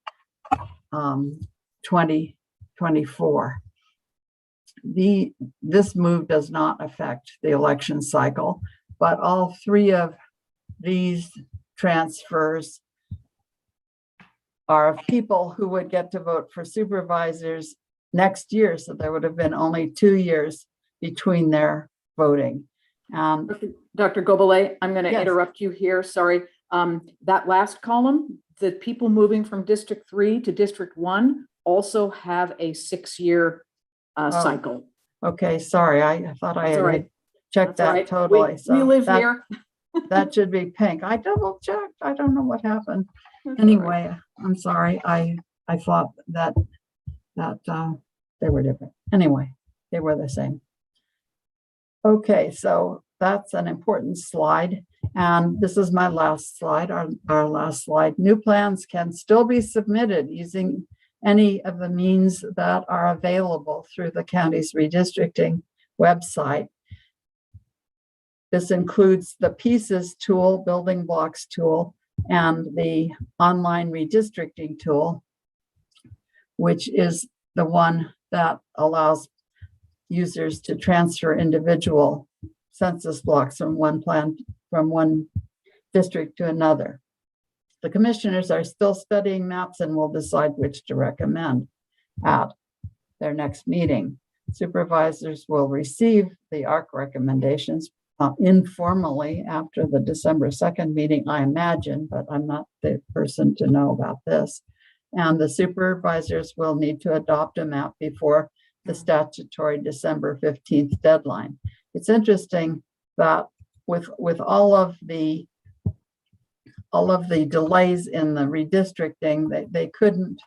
2024. this move does not affect the election cycle, but all three of these transfers are of people who would get to vote for supervisors next year. So there would have been only 2 years between their voting. Dr. Gobeli, I'm going to Yes. interrupt you here. Sorry. That last column, the people moving from District 3 to District 1 also have a 6-year cycle. Okay, sorry. I thought I That's all had right. checked That's all that right. totally. We live that, here. That should be pink. I double checked. I don't know what happened. That's all right. Anyway, I'm sorry. I thought that they were different. Anyway, they were the same. Okay, so that's an important slide. And this is my last slide, our last slide. New plans can still be submitted using any of the means that are available through the county's redistricting website. This includes the pieces tool, building blocks tool, and the online redistricting tool, which is the one that allows users to transfer individual census blocks from one district to another. The commissioners are still studying maps and will decide which to recommend at their next meeting. Supervisors will receive the ARC recommendations informally after the December 2nd meeting, I imagine, but I'm not the person to know about this. And the supervisors will need to adopt a map before the statutory December 15th deadline. It's interesting that with all of the delays in the redistricting, they couldn't,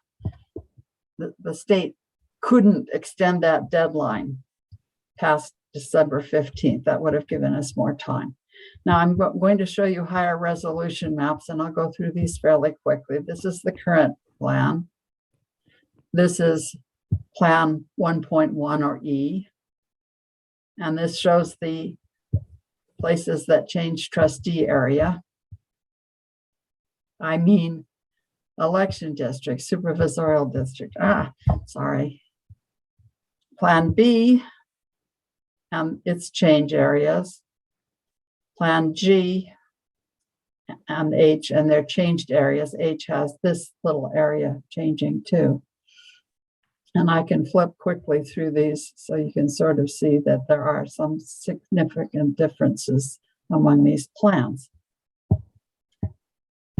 the state couldn't extend that deadline past December 15th. That would have given us more time. Now I'm going to show you higher resolution maps, and I'll go through these fairly quickly. This is the current plan. This is Plan 1.1 or E. And this shows the places that change trustee area. I mean, election district, supervisorial district. Sorry. Plan B and its change areas. Plan G and H and their changed areas. H has this little area changing too. And I can flip quickly through these so you can sort of see that there are some significant differences among these plans.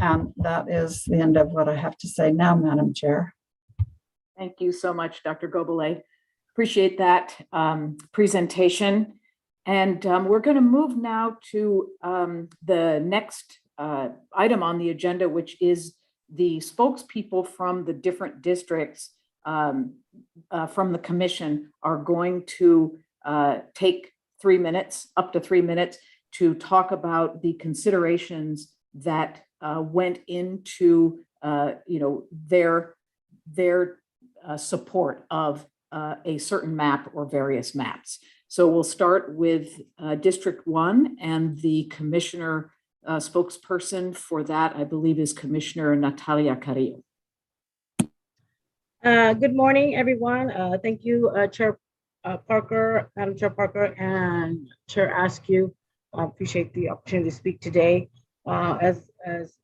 And that is the end of what I have to say now, Madam Chair. Thank you so much, Dr. Gobeli. Appreciate that presentation. And we're going to move now to the next item on the agenda, which is the spokespeople from the different districts from the commission are going to take 3 minutes, up to 3 minutes, to talk about the considerations that went into their support of a certain map or various maps. So we'll start with District 1, and the commissioner spokesperson for that, I believe, is Commissioner Natalia Carrillo. Good morning, everyone. Thank you, Chair Parker, Madam Chair Parker, and Chair Askew. I appreciate the opportunity to speak today. As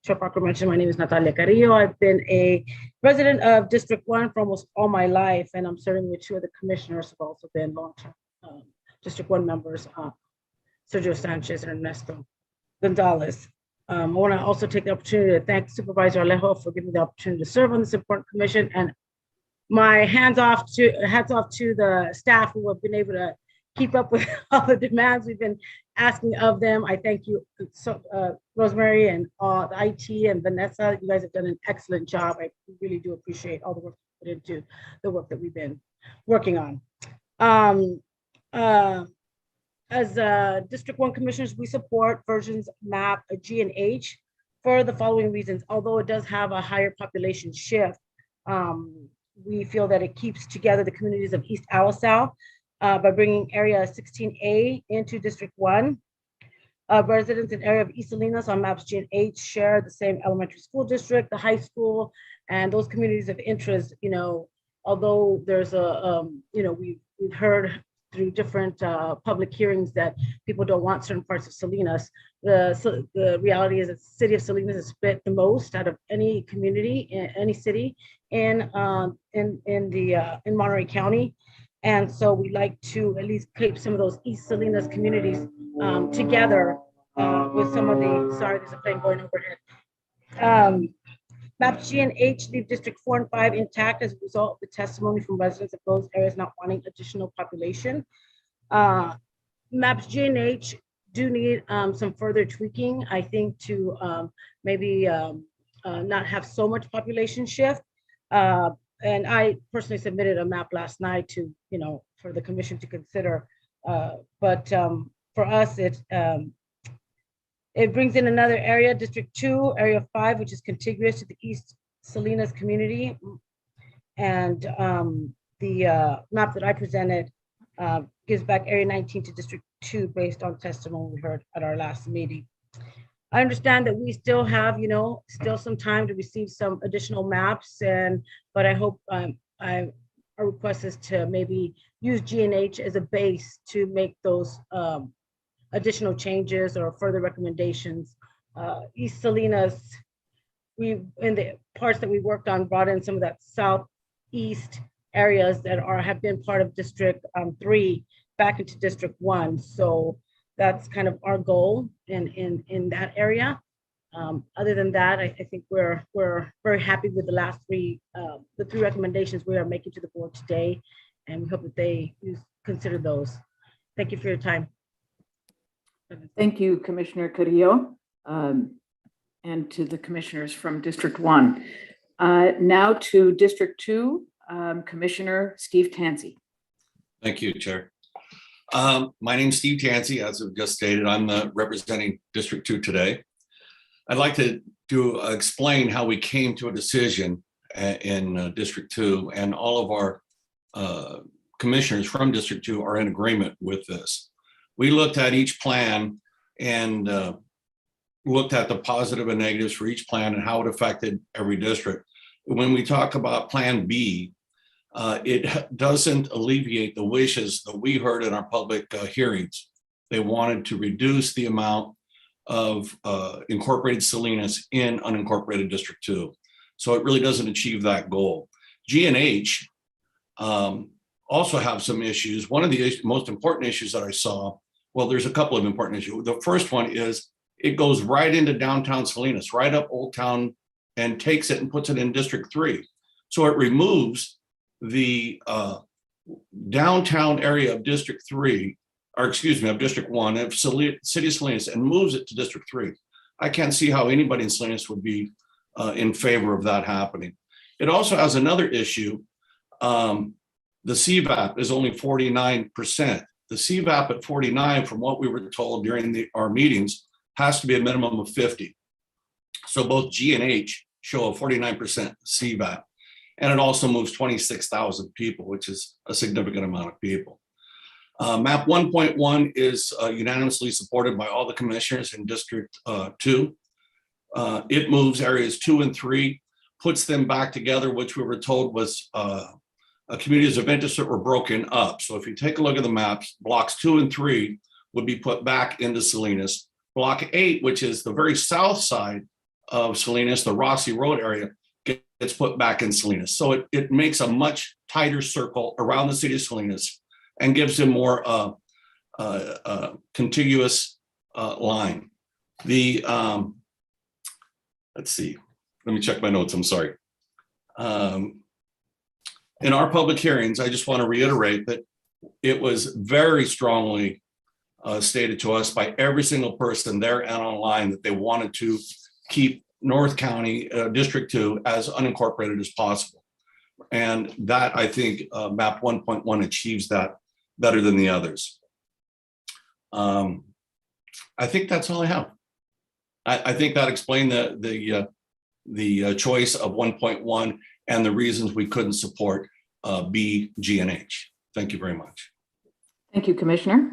Chair Parker mentioned, my name is Natalia Carrillo. I've been a resident of District 1 for almost all my life, and I'm serving with 2 of the commissioners who have also been long-term District 1 members, Sergio Sanchez and Ernesto Gonzalez. I want to also take the opportunity to thank Supervisor Alejo for giving me the opportunity to serve on this important commission, and my hats off to the staff who have been able to keep up with all the demands we've been asking of them. I thank you, Rosemary, and the IT and Vanessa. You guys have done an excellent job. I really do appreciate all the work put into the work that we've been working on. As District 1 commissioners, we support versions map G and H for the following reasons. Although it does have a higher population shift, we feel that it keeps together the communities of East Alisal by bringing area 16A into District 1. Residents in area of East Salinas on maps G and H share the same elementary school district, the high school, and those communities of interest. Although there's a, we've heard through different public hearings that people don't want certain parts of Salinas. The reality is that the city of Salinas is split the most out of any community, in any city in Monterey County. And so we like to at least keep some of those East Salinas communities together with some of the, sorry, there's a plane going overhead. Maps G and H leave District 4 and 5 intact as a result of the testimony from residents of those areas not wanting additional population. Maps G and H do need some further tweaking, I think, to maybe not have so much population shift. And I personally submitted a map last night to, for the commission to consider. But for us, it brings in another area, District 2, Area 5, which is contiguous to the East Salinas community. And the map that I presented gives back Area 19 to District 2 based on testimony we heard at our last meeting. I understand that we still have, still some time to receive some additional maps, but I hope our request is to maybe use G&H as a base to make those additional changes or further recommendations. East Salinas, in the parts that we worked on, brought in some of that southeast areas that have been part of District 3 back into District 1. So that's kind of our goal in that area. Other than that, I think we're very happy with the three recommendations we are making to the board today, and we hope that they consider those. Thank you for your time. Thank you, Commissioner Carrillo, and to the commissioners from District 1. Now to District 2, Commissioner Steve Tansey. Thank you, Chair. My name is Steve Tansey, as I've just stated. I'm representing District 2 today. I'd like to explain how we came to a decision in District 2, and all of our commissioners from District 2 are in agreement with this. We looked at each plan and looked at the positive and negatives for each plan and how it affected every district. When we talk about Plan B, it doesn't alleviate the wishes that we heard in our public hearings. They wanted to reduce the amount of incorporated Salinas in unincorporated District 2. So it really doesn't achieve that goal. G and H also have some issues. One of the most important issues that I saw, well, there's a couple of important issues. The first one is it goes right into downtown Salinas, right up Old Town, and takes it and puts it in District 3. So it removes the downtown area of District 3, or excuse me, of District 1 of City of Salinas, and moves it to District 3. I can't see how anybody in Salinas would be in favor of that happening. It also has another issue. The CVAP is only 49%. The CVAP at 49, from what we were told during our meetings, has to be a minimum of 50. So both G and H show a 49% CVAP. And it also moves 26,000 people, which is a significant amount of people. Map 1.1 is unanimously supported by all the commissioners in District 2. It moves areas 2 and 3, puts them back together, which we were told was communities of interest that were broken up. So if you take a look at the maps, blocks 2 and 3 would be put back into Salinas. Block 8, which is the very south side of Salinas, the Rossi Road area, gets put back in Salinas. So it makes a much tighter circle around the city of Salinas and gives them more contiguous line. Let's see, let me check my notes, I'm sorry. In our public hearings, I just want to reiterate that it was very strongly stated to us by every single person there and online that they wanted to keep North County District 2 as unincorporated as possible. And that, I think, map 1.1 achieves that better than the others. I think that's all I have. I think that explained the choice of 1.1 and the reasons we couldn't support B, G, and H. Thank you very much. Thank you, Commissioner.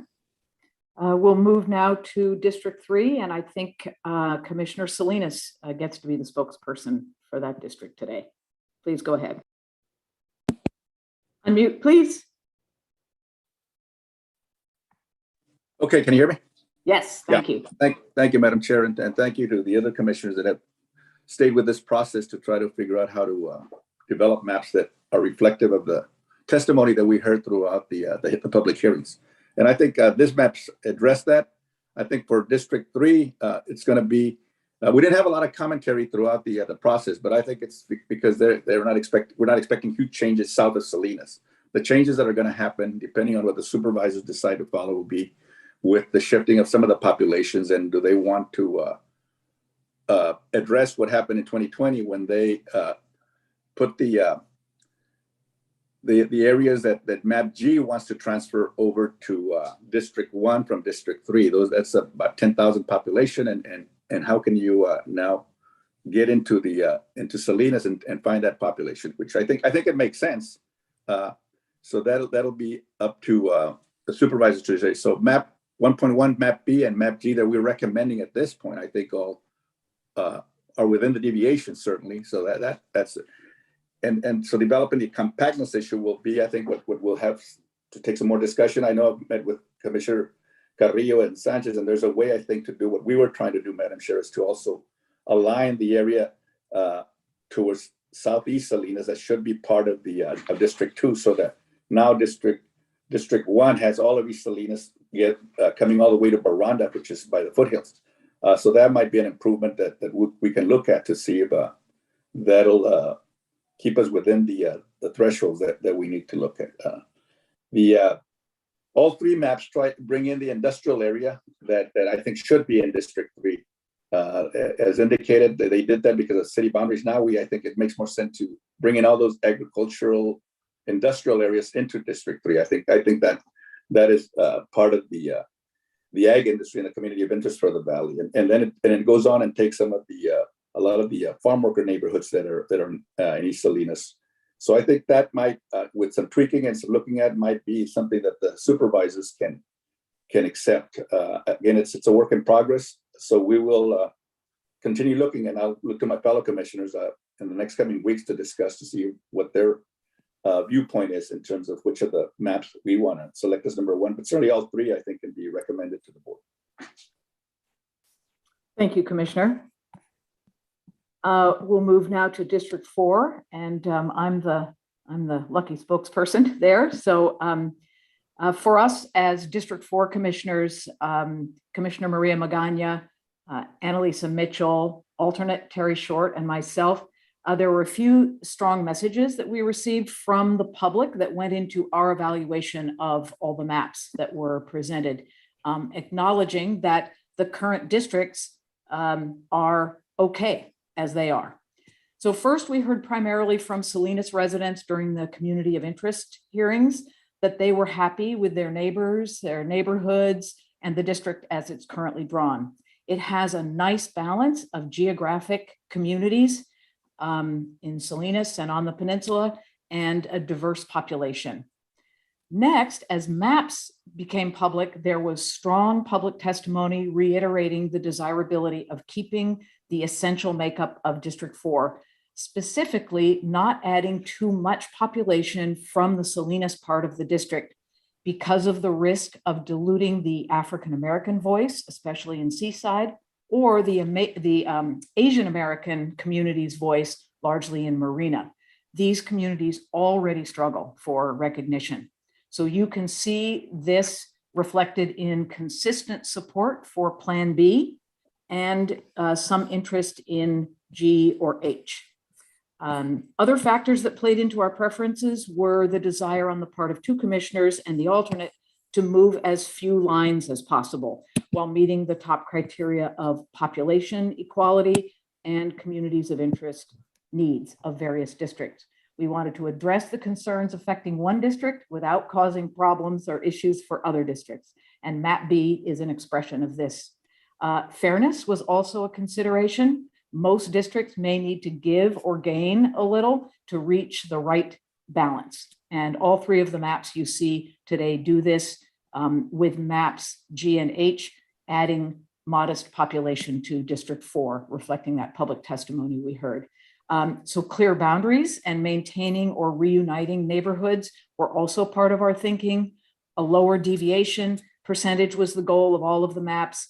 We'll move now to District 3, and I think Commissioner Salinas gets to be the spokesperson for that district today. Please go ahead. Unmute, please. Okay, can you hear me? Yes, thank you. Thank you, Madam Chair, and thank you to the other commissioners that have stayed with this process to try to figure out how to develop maps that are reflective of the testimony that we heard throughout the public hearings. And I think this maps address that. I think for District 3, it's going to be, we didn't have a lot of commentary throughout the process, but I think it's because we're not expecting huge changes south of Salinas. The changes that are going to happen, depending on what the supervisors decide to follow, will be with the shifting of some of the populations, and do they want to address what happened in 2020 when they put the areas that Map G wants to transfer over to District 1 from District 3. That's about 10,000 population, and how can you now get into Salinas and find that population, which I think it makes sense. So that'll be up to the supervisors to say. So Map 1.1, Map B, and Map G that we're recommending at this point, I think all are within the deviation, certainly. So that's it. And so developing the compactness issue will be, I think, what we'll have to take some more discussion. I know I've met with Commissioner Carrillo and Sanchez, and there's a way, I think, to do what we were trying to do, Madam Chair, is to also align the area towards Southeast Salinas that should be part of the of District 2, so that now District 1 has all of East Salinas coming all the way to Baranda, which is by the foothills. So that might be an improvement that we can look at to see if that'll keep us within the thresholds that we need to look at. All three maps try to bring in the industrial area that I think should be in District 3. As indicated, they did that because of city boundaries. Now I think it makes more sense to bring in all those agricultural industrial areas into District 3. I think that is part of the ag industry and the community of interest for the valley. And then it goes on and takes some of a lot of the farm worker neighborhoods that are in East Salinas. So I think that might, with some tweaking and some looking at, might be something that the supervisors can accept. Again, it's a work in progress. So we will continue looking, and I'll look to my fellow commissioners in the next coming weeks to discuss to see what their viewpoint is in terms of which of the maps we want to select as number one. But certainly all three, I think, can be recommended to the board. Thank you, Commissioner. We'll move now to District 4, and I'm the lucky spokesperson there. So for us as District 4 commissioners, Commissioner Maria Magana, Annalisa Mitchell, alternate Terry Short, and myself, there were a few strong messages that we received from the public that went into our evaluation of all the maps that were presented, acknowledging that the current districts are okay as they are. So first, we heard primarily from Salinas residents during the community of interest hearings that they were happy with their neighbors, their neighborhoods, and the district as it's currently drawn. It has a nice balance of geographic communities in Salinas and on the peninsula, and a diverse population. Next, as maps became public, there was strong public testimony reiterating the desirability of keeping the essential makeup of District 4, specifically not adding too much population from the Salinas part of the district because of the risk of diluting the African-American voice, especially in Seaside, or the Asian American community's voice, largely in Marina. These communities already struggle for recognition. So you can see this reflected in consistent support for Plan B and some interest in G or H. Other factors that played into our preferences were the desire on the part of two commissioners and the alternate to move as few lines as possible while meeting the top criteria of population equality and communities of interest needs of various districts. We wanted to address the concerns affecting one district without causing problems or issues for other districts. And Map B is an expression of this. Fairness was also a consideration. Most districts may need to give or gain a little to reach the right balance. And all three of the maps you see today do this, with maps G and H adding modest population to District 4, reflecting that public testimony we heard. So clear boundaries and maintaining or reuniting neighborhoods were also part of our thinking. A lower deviation percentage was the goal of all of the maps,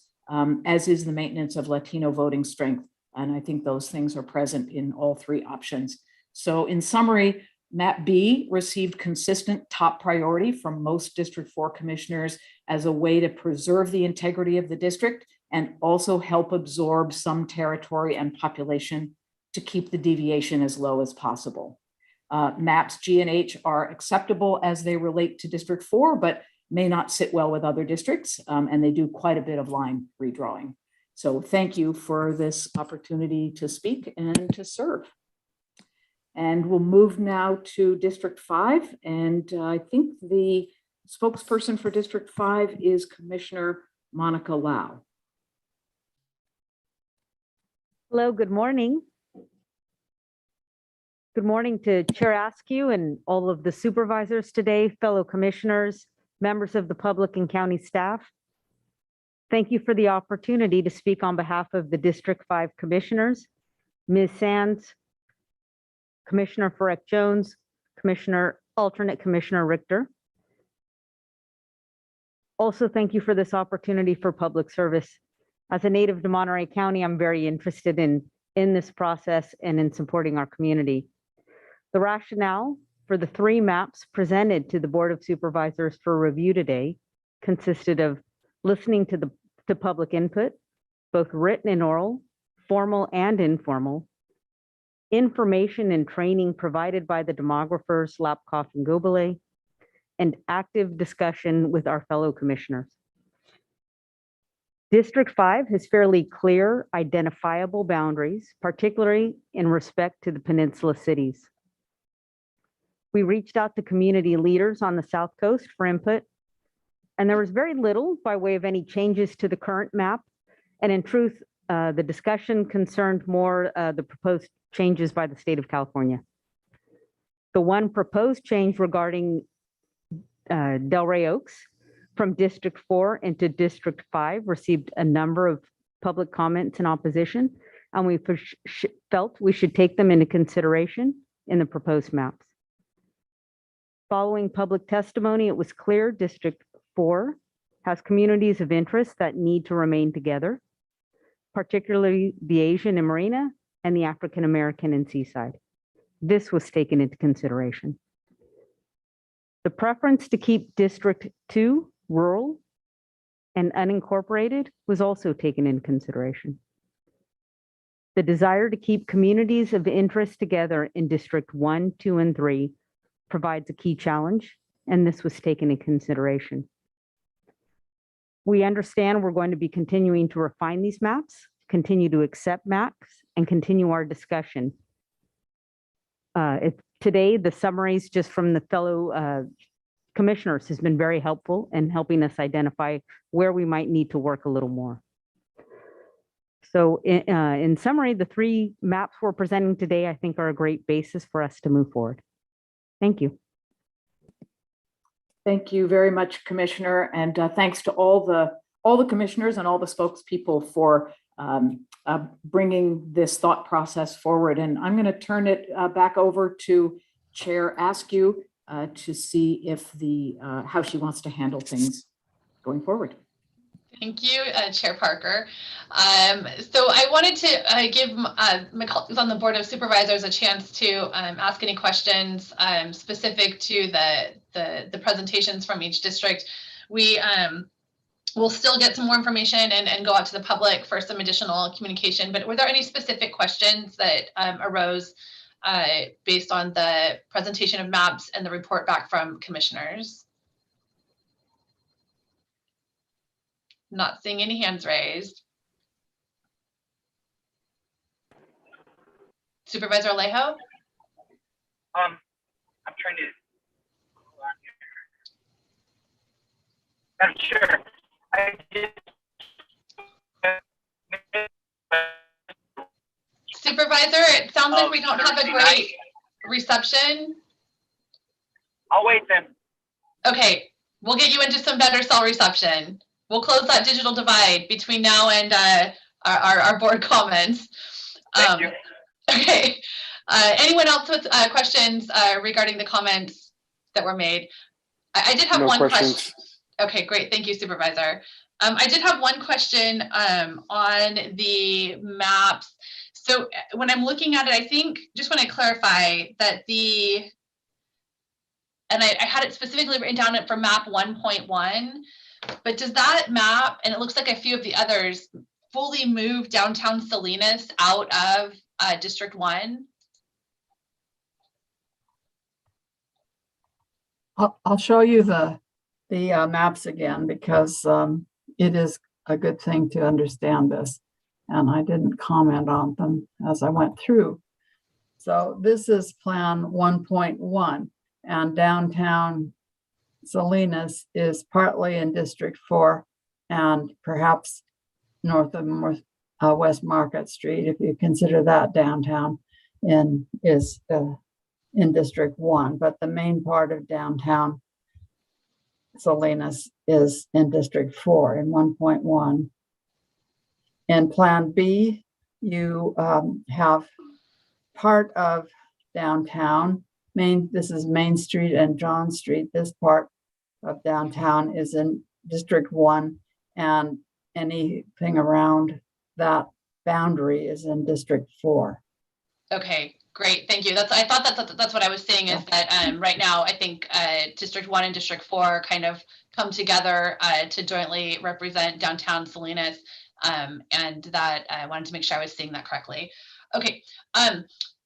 as is the maintenance of Latino voting strength. And I think those things are present in all three options. So in summary, Map B received consistent top priority from most District 4 commissioners as a way to preserve the integrity of the district and also help absorb some territory and population to keep the deviation as low as possible. Maps G and H are acceptable as they relate to District 4, but may not sit well with other districts, and they do quite a bit of line redrawing. So thank you for this opportunity to speak and to serve. And we'll move now to District 5. And I think the spokesperson for District 5 is Commissioner Monica Lau. Hello, good morning. Good morning to Chair Askew and all of the supervisors today, fellow commissioners, members of the public and county staff. Thank you for the opportunity to speak on behalf of the District 5 commissioners, Ms. Sands, Commissioner Farek Jones, Alternate Commissioner Richter. Also, thank you for this opportunity for public service. As a native to Monterey County, I'm very interested in this process and in supporting our community. The rationale for the 3 maps presented to the Board of Supervisors for review today consisted of listening to public input, both written and oral, formal and informal, information and training provided by the demographers Lapkoff and Gobeli, and active discussion with our fellow commissioners. District 5 has fairly clear, identifiable boundaries, particularly in respect to the peninsula cities. We reached out to community leaders on the South Coast for input, and there was very little by way of any changes to the current map. And in truth, the discussion concerned more the proposed changes by the state of California. The one proposed change regarding Delray Oaks from District 4 into District 5 received a number of public comments in opposition, and we felt we should take them into consideration in the proposed maps. Following public testimony, it was clear District 4 has communities of interest that need to remain together, particularly the Asian in Marina and the African American in Seaside. This was taken into consideration. The preference to keep District 2 rural and unincorporated was also taken into consideration. The desire to keep communities of interest together in District 1, 2, and 3 provides a key challenge, and this was taken into consideration. We understand we're going to be continuing to refine these maps, continue to accept maps, and continue our discussion. Today, the summaries just from the fellow commissioners has been very helpful in helping us identify where we might need to work a little more. So in summary, the 3 maps we're presenting today, I think, are a great basis for us to move forward. Thank you. Thank you very much, Commissioner, and thanks to all the commissioners and all the spokespeople for bringing this thought process forward. And I'm going to turn it back over to Chair Askew to see if how she wants to handle things going forward. Thank you, Chair Parker. So I wanted to give my colleagues on the Board of Supervisors a chance to ask any questions specific to the presentations from each district. We will still get some more information and go out to the public for some additional communication, but were there any specific questions that arose based on the presentation of maps and the report back from commissioners? Not seeing any hands raised. Supervisor Alejo? I'm trying to. Madam Chair, I did. Supervisor, it sounds like we don't have a great reception. I'll wait then. Okay, we'll get you into some better cell reception. We'll close that digital divide between now and our board comments. Thank you. Okay. Anyone else with questions regarding the comments that were made? I did have one question. Okay, great. Thank you, Supervisor. I did have one question on the maps. So when I'm looking at it, I think, just want to clarify that and I had it specifically written down for map 1.1, but does that map, and it looks like a few of the others, fully move downtown Salinas out of District 1? I'll show you the maps again because it is a good thing to understand this. And I didn't comment on them as I went through. So this is Plan 1.1, and downtown Salinas is partly in District 4 and perhaps north of West Market Street, if you consider that downtown, is in District 1. But the main part of downtown Salinas is in District 4 in 1.1. In Plan B, you have part of downtown, this is Main Street and John Street. This part of downtown is in District 1, and anything around that boundary is in District 4. Okay, great. Thank you. I thought that's what I was saying, is that right now I think District 1 and District 4 kind of come together to jointly represent downtown Salinas, and that I wanted to make sure I was saying that correctly. Okay.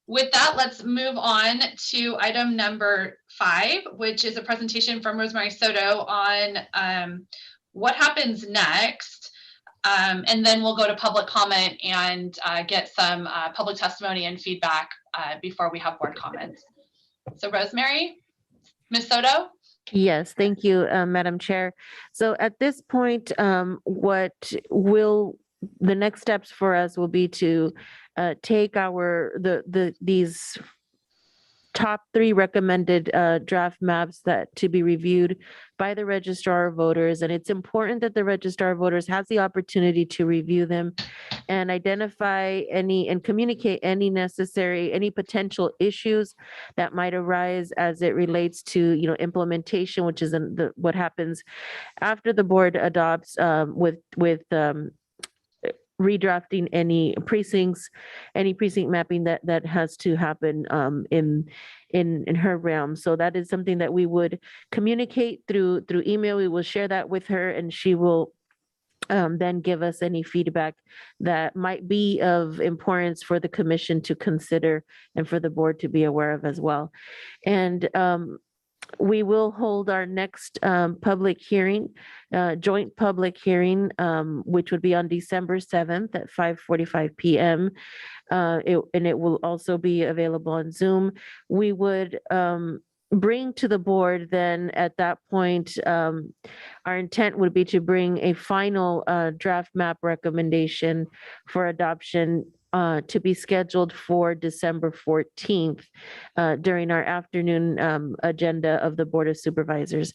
With that, let's move on to item number 5, which is a presentation from Rosemary Soto on what happens next. And then we'll go to public comment and get some public testimony and feedback before we have board comments. So Rosemary, Ms. Soto? Yes, thank you, Madam Chair. So at this point, the next steps for us will be to take these top 3 recommended draft maps to be reviewed by the Registrar of Voters. And it's important that the Registrar of Voters has the opportunity to review them and identify and communicate any potential issues that might arise as it relates to, implementation, which is what happens after the board adopts with redrafting any precinct mapping that has to happen in her realm. So that is something that we would communicate through email. We will share that with her, and she will then give us any feedback that might be of importance for the commission to consider and for the board to be aware of as well. And we will hold our next public hearing, joint public hearing, which would be on December 7th at 5:45 p.m. And it will also be available on Zoom. We would bring to the board then at that point, our intent would be to bring a final draft map recommendation for adoption to be scheduled for December 14th during our afternoon agenda of the Board of Supervisors.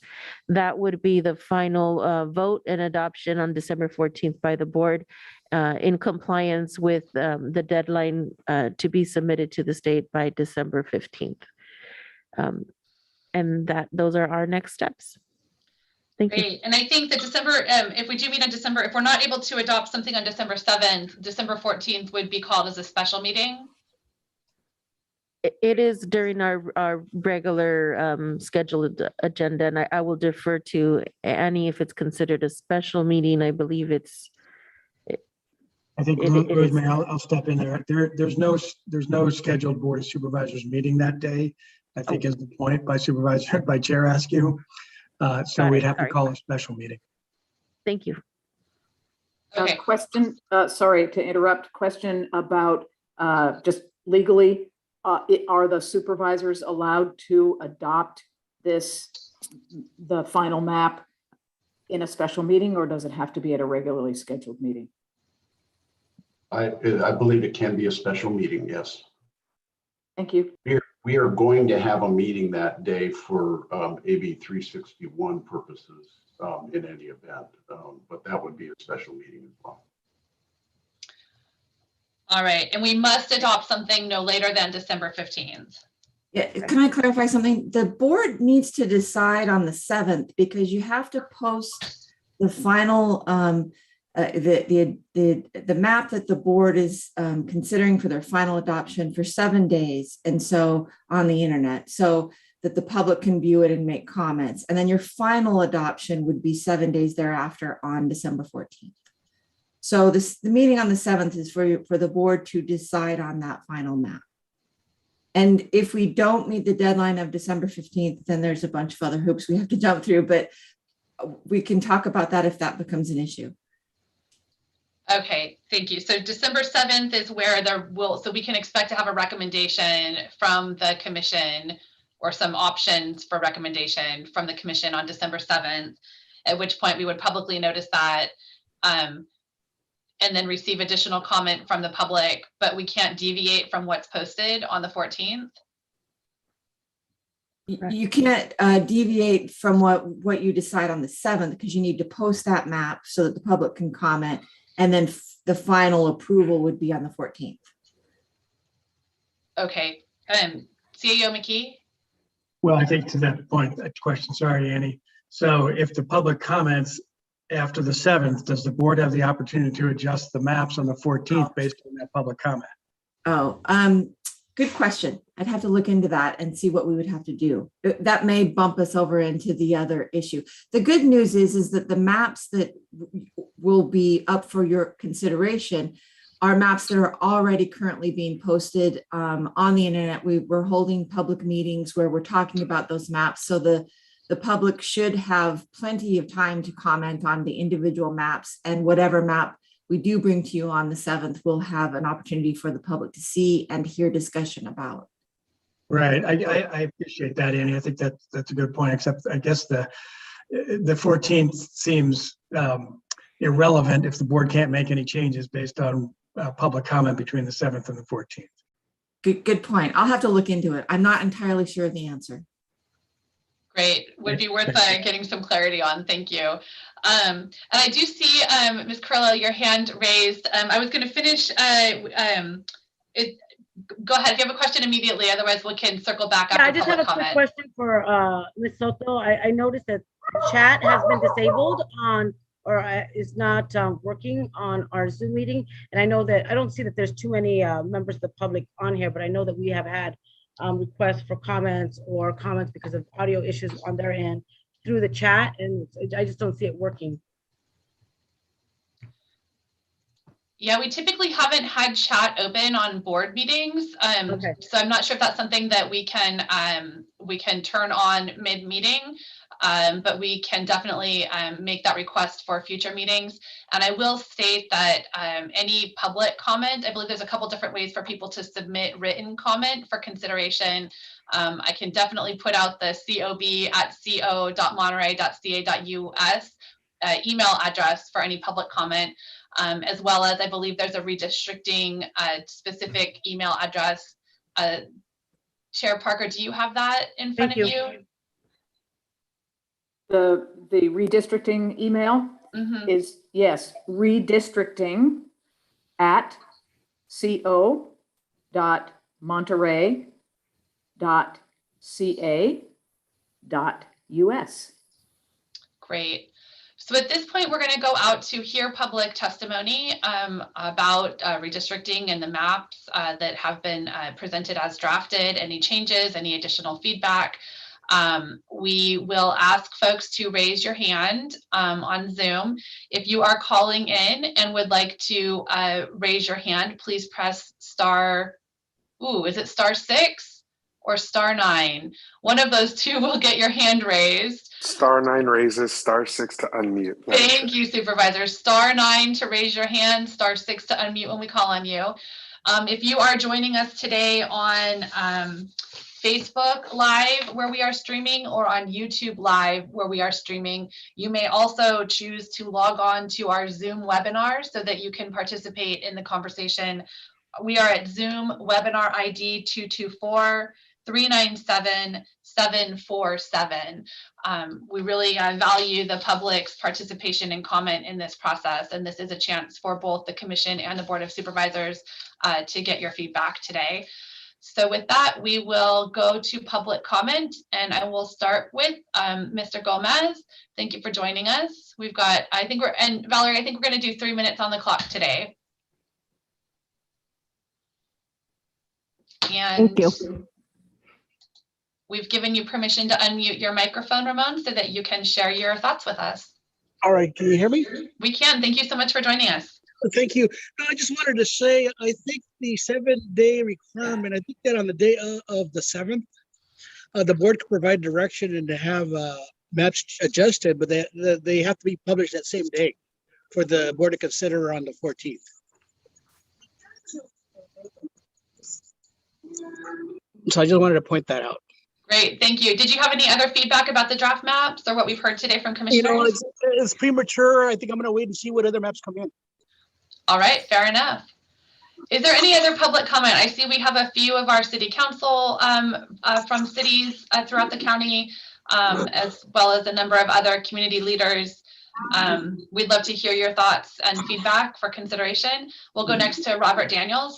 That would be the final vote and adoption on December 14th by the board in compliance with the deadline to be submitted to the state by December 15th. And those are our next steps. Thank you. Great. And I think that December, if we do meet on December, if we're not able to adopt something on December 7th, December 14th would be called as a special meeting? It is during our regular scheduled agenda, and I will defer to Annie if it's considered a special meeting. I believe it's. I think Rosemary, I'll step in there. There's no scheduled Board of Supervisors meeting that day, I think is the point by Chair Askew. So we'd have to call a special meeting. Thank you. Okay. Question, sorry to interrupt, question about just legally, are the supervisors allowed to adopt the final map in a special meeting, or does it have to be at a regularly scheduled meeting? I believe it can be a special meeting, yes. Thank you. We are going to have a meeting that day for AB 361 purposes in any event, but that would be a special meeting as well. All right, and we must adopt something no later than December 15th. Yeah, can I clarify something? The board needs to decide on the 7th because you have to post the final, the map that the board is considering for their final adoption for 7 days. And so on the internet, so that the public can view it and make comments. And then your final adoption would be 7 days thereafter on December 14th. So the meeting on the 7th is for the board to decide on that final map. And if we don't meet the deadline of December 15th, then there's a bunch of other hoops we have to jump through, but we can talk about that if that becomes an issue. Okay, thank you. So December 7th is where so we can expect to have a recommendation from the commission or some options for recommendation from the commission on December 7th, at which point we would publicly notice that and then receive additional comment from the public, but we can't deviate from what's posted on the 14th. You can't deviate from what you decide on the 7th because you need to post that map so that the public can comment, and then the final approval would be on the 14th. Okay, CAO McKee? Well, I think to that point, that question, sorry, Annie. So if the public comments after the 7th, does the board have the opportunity to adjust the maps on the 14th based on that public comment? Oh, good question. I'd have to look into that and see what we would have to do. That may bump us over into the other issue. The good news is that the maps that will be up for your consideration are maps that are already currently being posted on the internet. We're holding public meetings where we're talking about those maps. So the public should have plenty of time to comment on the individual maps, and whatever map we do bring to you on the 7th, we'll have an opportunity for the public to see and hear discussion about. Right, I appreciate that, Annie. I think that's a good point, except I guess the 14th seems irrelevant if the board can't make any changes based on public comment between the 7th and the 14th. Good point. I'll have to look into it. I'm not entirely sure of the answer. Great, would be worth getting some clarity on. Thank you. And I do see, Ms. Carrillo, your hand raised. I was going to finish. Go ahead if you have a question immediately. Otherwise, we can circle back after public comment. I just have a quick question for Ms. Soto. I noticed that chat has been disabled or is not working on our Zoom meeting. And I know that I don't see that there's too many members of the public on here, but I know that we have had requests for comments or comments because of audio issues on their end through the chat, and I just don't see it working. Yeah, we typically haven't had chat open on board meetings. Okay. So I'm not sure if that's something that we can turn on mid-meeting, but we can definitely make that request for future meetings. And I will state that any public comment, I believe there's a couple different ways for people to submit written comment for consideration. I can definitely put out the cob@co.monterey.ca.us email address for any public comment, as well as I believe there's a redistricting specific email address. Chair Parker, do you have that in front of you? The redistricting email is, yes, redistricting@co.monterey.ca.us. Great. So at this point, we're going to go out to hear public testimony about redistricting and the maps that have been presented as drafted, any changes, any additional feedback. We will ask folks to raise your hand on Zoom. If you are calling in and would like to raise your hand, please press star, is it star 6 or star 9? One of those two will get your hand raised. Star 9 raises, star 6 to unmute. Thank you, Supervisor. Star 9 to raise your hand, star 6 to unmute when we call on you. If you are joining us today on Facebook Live, where we are streaming, or on YouTube Live, where we are streaming, you may also choose to log on to our Zoom webinar so that you can participate in the conversation. We are at Zoom webinar ID 224-397-747. We really value the public's participation and comment in this process, and this is a chance for both the Commission and the Board of Supervisors to get your feedback today. So with that, we will go to public comment, and I will start with Mr. Gomez. Thank you for joining us. We've got, and Valerie, I think we're going to do 3 minutes on the clock today. And Thank you. we've given you permission to unmute your microphone, Ramon, so that you can share your thoughts with us. All right, can you hear me? We can. Thank you so much for joining us. Thank you. No, I just wanted to say, I think the 7-day requirement, I think that on the day of the 7th, the board could provide direction and to have maps adjusted, but they have to be published that same day for the board to consider on the 14th. So I just wanted to point that out. Great, thank you. Did you have any other feedback about the draft maps or what we've heard today from commissioners? You know, it's premature. I think I'm going to wait and see what other maps come in. All right, fair enough. Is there any other public comment? I see we have a few of our city council from cities throughout the county, as well as a number of other community leaders. We'd love to hear your thoughts and feedback for consideration. We'll go next to Robert Daniels.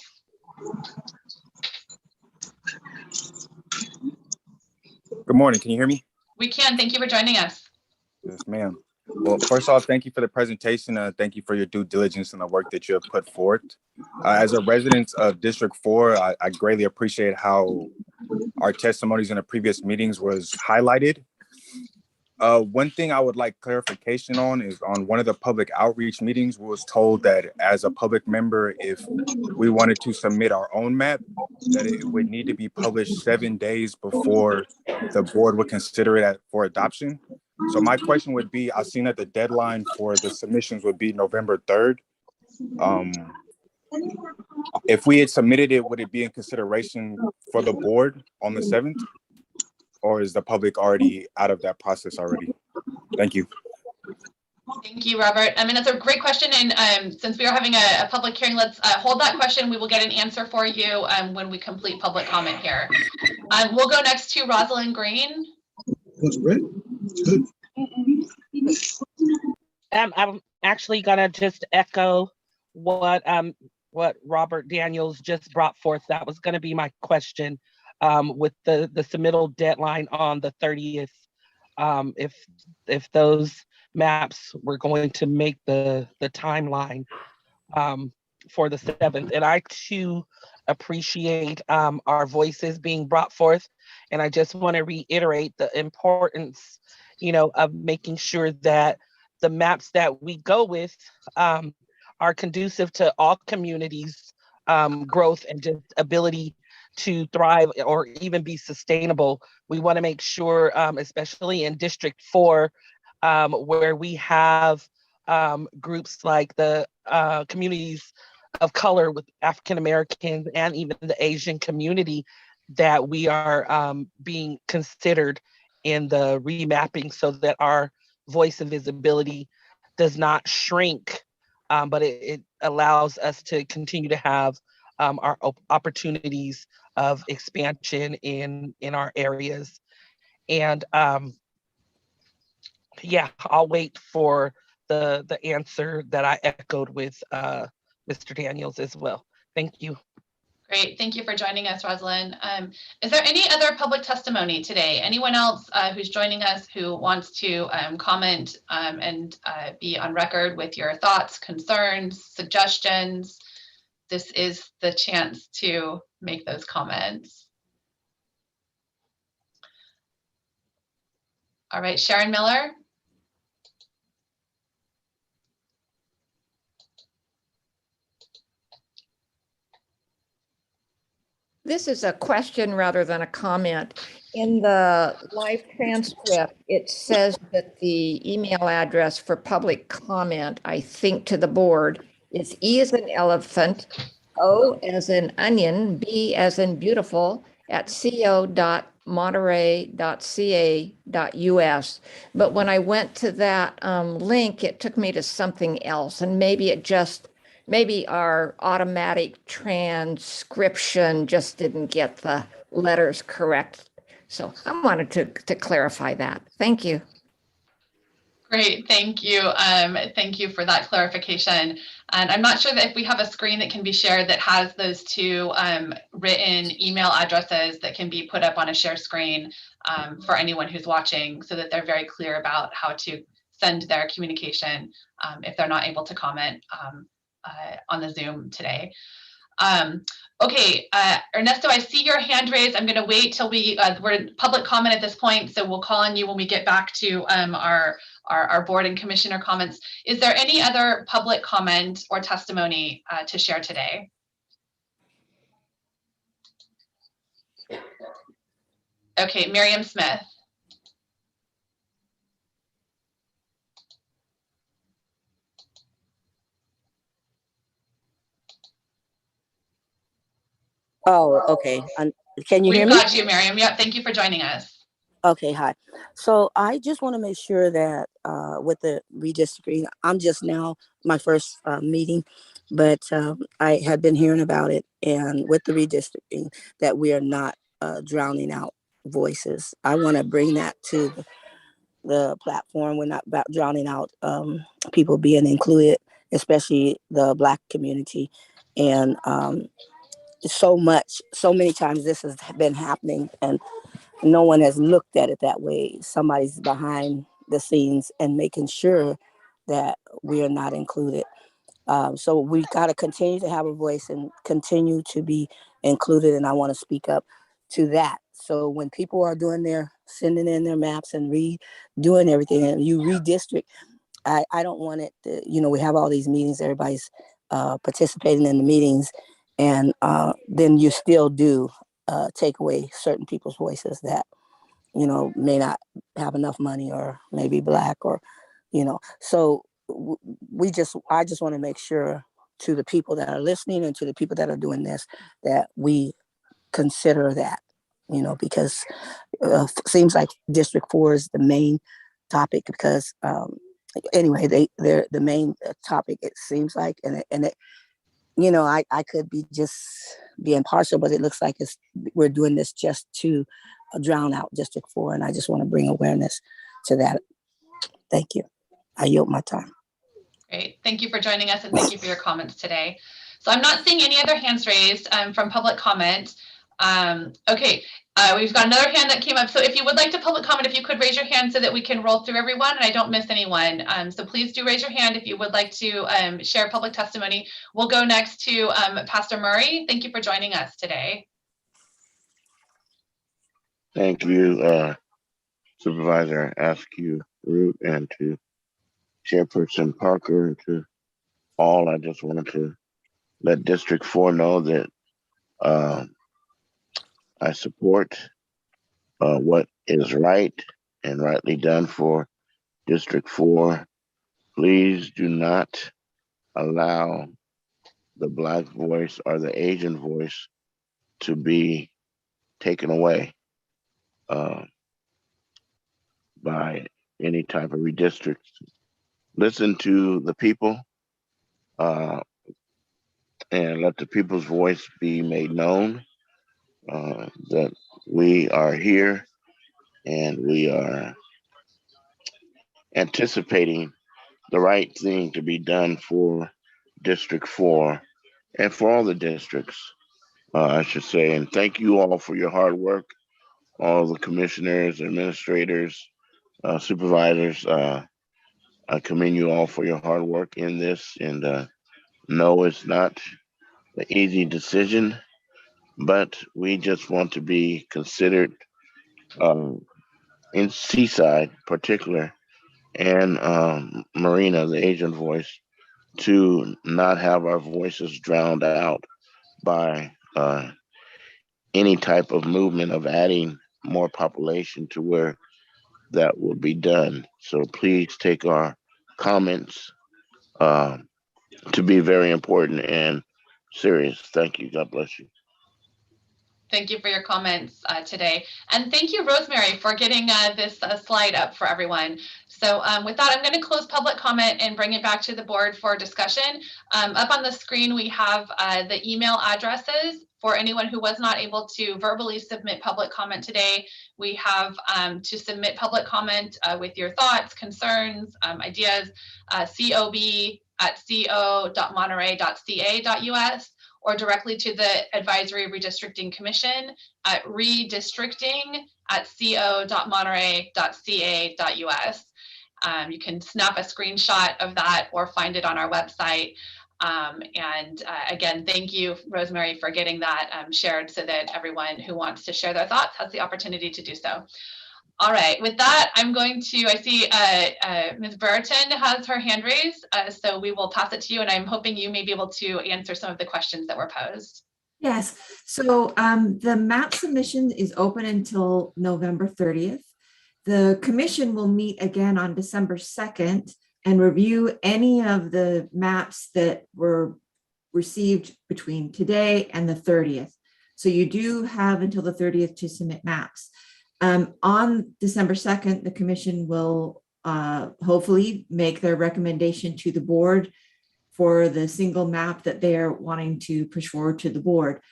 Good morning. Can you hear me? We can. Thank you for joining us. Yes, ma'am. Well, first off, thank you for the presentation. Thank you for your due diligence and the work that you have put forth. As a resident of District 4, I greatly appreciate how our testimonies in the previous meetings was highlighted. One thing I would like clarification on is on one of the public outreach meetings, we was told that as a public member, if we wanted to submit our own map, that it would need to be published 7 days before the board would consider it for adoption. So my question would be, I've seen that the deadline for the submissions would be November 3rd. If we had submitted it, would it be in consideration for the board on the 7th? Or is the public already out of that process already? Thank you. Thank you, Robert. I mean, that's a great question. And since we are having a public hearing, let's hold that question. We will get an answer for you when we complete public comment here. We'll go next to Rosalind Green. That's great. Good. I'm actually gonna just echo what Robert Daniels just brought forth. That was gonna be my question with the submittal deadline on the 30th. If those maps were going to make the timeline for the 7th. And I too appreciate our voices being brought forth. And I just want to reiterate the importance, of making sure that the maps that we go with are conducive to all communities' growth and just ability to thrive or even be sustainable. We want to make sure, especially in District 4, where we have groups like the communities of color with African Americans and even the Asian community, that we are being considered in the remapping so that our voice and visibility does not shrink, but it allows us to continue to have our opportunities of expansion in our areas. And yeah, I'll wait for the answer that I echoed with Mr. Daniels as well. Thank you. Great, thank you for joining us, Rosalind. Is there any other public testimony today? Anyone else who's joining us who wants to comment and be on record with your thoughts, concerns, suggestions? This is the chance to make those comments. All right, Sharon Miller. This is a question rather than a comment. In the live transcript, it says that the email address for public comment, I think, to the board is E as in elephant, O as in onion, B as in beautiful, at co.monterey.ca.us. But when I went to that link, it took me to something else. And maybe our automatic transcription just didn't get the letters correct. So I wanted to clarify that. Thank you. Great, thank you. Thank you for that clarification. And I'm not sure that if we have a screen that can be shared that has those two written email addresses that can be put up on a share screen for anyone who's watching, so that they're very clear about how to send their communication if they're not able to comment on the Zoom today. Okay, Ernesto, I see your hand raised. I'm going to wait till we're in public comment at this point, so we'll call on you when we get back to our board and commissioner comments. Is there any other public comment or testimony to share today? Okay, Miriam Smith. Oh, okay. Can you hear me? We've got you, Miriam. Yep, thank you for joining us. Okay, hi. So I just want to make sure that with the redistricting, I'm just now my first meeting, but I had been hearing about it, and with the redistricting, that we are not drowning out voices. I want to bring that to the platform. We're not drowning out people being included, especially the Black community, and so many times this has been happening, and no one has looked at it that way. Somebody's behind the scenes and making sure that we are not included. So we got to continue to have a voice and continue to be included. And I want to speak up to that. So when people are sending in their maps and doing everything, and you redistrict, I don't want it to, we have all these meetings, everybody's participating in the meetings, and then you still do take away certain people's voices that, may not have enough money or maybe Black or, so I just want to make sure to the people that are listening and to the people that are doing this, that we consider that, because it seems like District 4 is the main topic, because anyway, they're the main topic, it seems like, and it, I could be just being partial, but it looks like we're doing this just to drown out District 4, and I just want to bring awareness to that. Thank you. I yield my time. Great. Thank you for joining us, and thank you for your comments today. So I'm not seeing any other hands raised from public comment. Okay, we've got another hand that came up. So if you would like to public comment, if you could raise your hand so that we can roll through everyone and I don't miss anyone. So please do raise your hand if you would like to share public testimony. We'll go next to Pastor Murray. Thank you for joining us today. Thank you, Supervisor Askew Root, and to Chairperson Parker, and to all. I just wanted to let District 4 know that I support what is right and rightly done for District 4. Please do not allow the Black voice or the Asian voice to be taken away by any type of redistrict. Listen to the people and let the people's voice be made known, that we are here and we are anticipating the right thing to be done for District 4 and for all the districts, I should say. And thank you all for your hard work, all the commissioners, administrators, supervisors. I commend you all for your hard work in this, and no, it's not an easy decision, but we just want to be considered in Seaside particular, and Marina, the Asian voice, to not have our voices drowned out by any type of movement of adding more population to where that will be done. So please take our comments to be very important and serious. Thank you. God bless you. Thank you for your comments today. And thank you, Rosemary, for getting this slide up for everyone. So with that, I'm going to close public comment and bring it back to the board for discussion. Up on the screen, we have the email addresses for anyone who was not able to verbally submit public comment today. We have to submit public comment with your thoughts, concerns, ideas, cob@co.monterey.ca.us, or directly to the Advisory Redistricting Commission at redistricting@co.monterey.ca.us. You can snap a screenshot of that or find it on our website. Again, thank you, Rosemary, for getting that shared so that everyone who wants to share their thoughts has the opportunity to do so. All right, with that, I'm going to, I see Ms. Burton has her hand raised, so we will pass it to you, and I'm hoping you may be able to answer some of the questions that were posed. Yes, so the map submission is open until November 30th. The commission will meet again on December 2nd and review any of the maps that were received between today and the 30th. So you do have until the 30th to submit maps. On December 2nd, the commission will hopefully make their recommendation to the board for the single map that they are wanting to push forward to the board.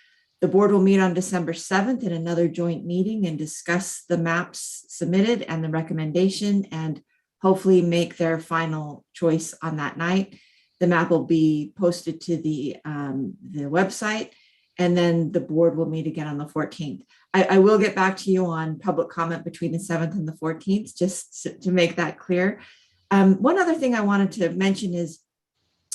The board will meet on December 7th in another joint meeting and discuss the maps submitted and the recommendation, and hopefully make their final choice on that night. The map will be posted to the website, and then the board will meet again on the 14th. I will get back to you on public comment between the 7th and the 14th, just to make that clear. One other thing I wanted to mention is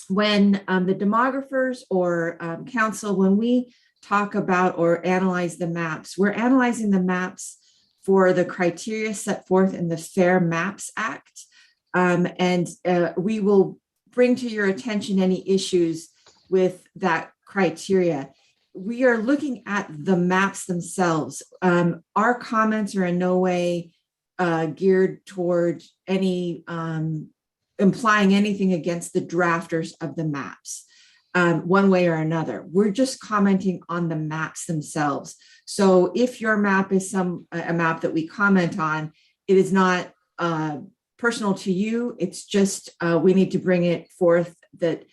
when the demographers or council, when we talk about or analyze the maps, we're analyzing the maps for the criteria set forth in the Fair Maps Act. We will bring to your attention any issues with that criteria. We are looking at the maps themselves. Our comments are in no way geared toward any implying anything against the drafters of the maps, one way or another. We're just commenting on the maps themselves. So if your map is a map that we comment on, it is not personal to you. It's just we need to bring it forth that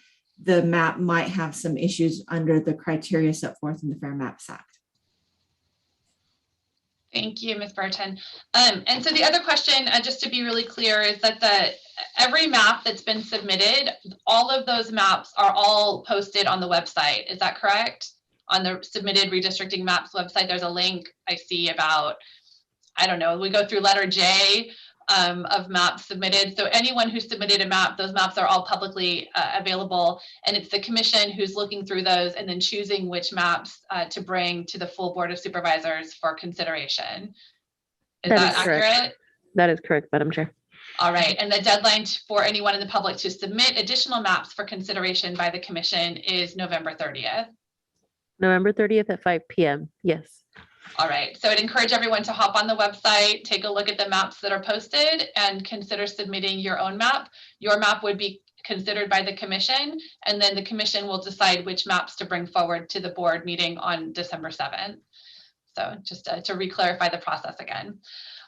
the map might have some issues under the criteria set forth in the Fair Maps Act. Thank you, Ms. Burton. And so the other question, just to be really clear, is that every map that's been submitted, all of those maps are all posted on the website. Is that correct? On the submitted redistricting maps website, there's a link I see about, I don't know, we go through letter J of maps submitted. So anyone who submitted a map, those maps are all publicly available, and it's the commission who's looking through those and then choosing which maps to bring to the full Board of Supervisors for consideration. Is that accurate? Correct. That is correct, Madam Chair. All right, and the deadline for anyone in the public to submit additional maps for consideration by the commission is November 30th. November 30th at 5 p.m. Yes. All right, so I'd encourage everyone to hop on the website, take a look at the maps that are posted, and consider submitting your own map. Your map would be considered by the commission, and then the commission will decide which maps to bring forward to the board meeting on December 7th. So just to re-clarify the process again.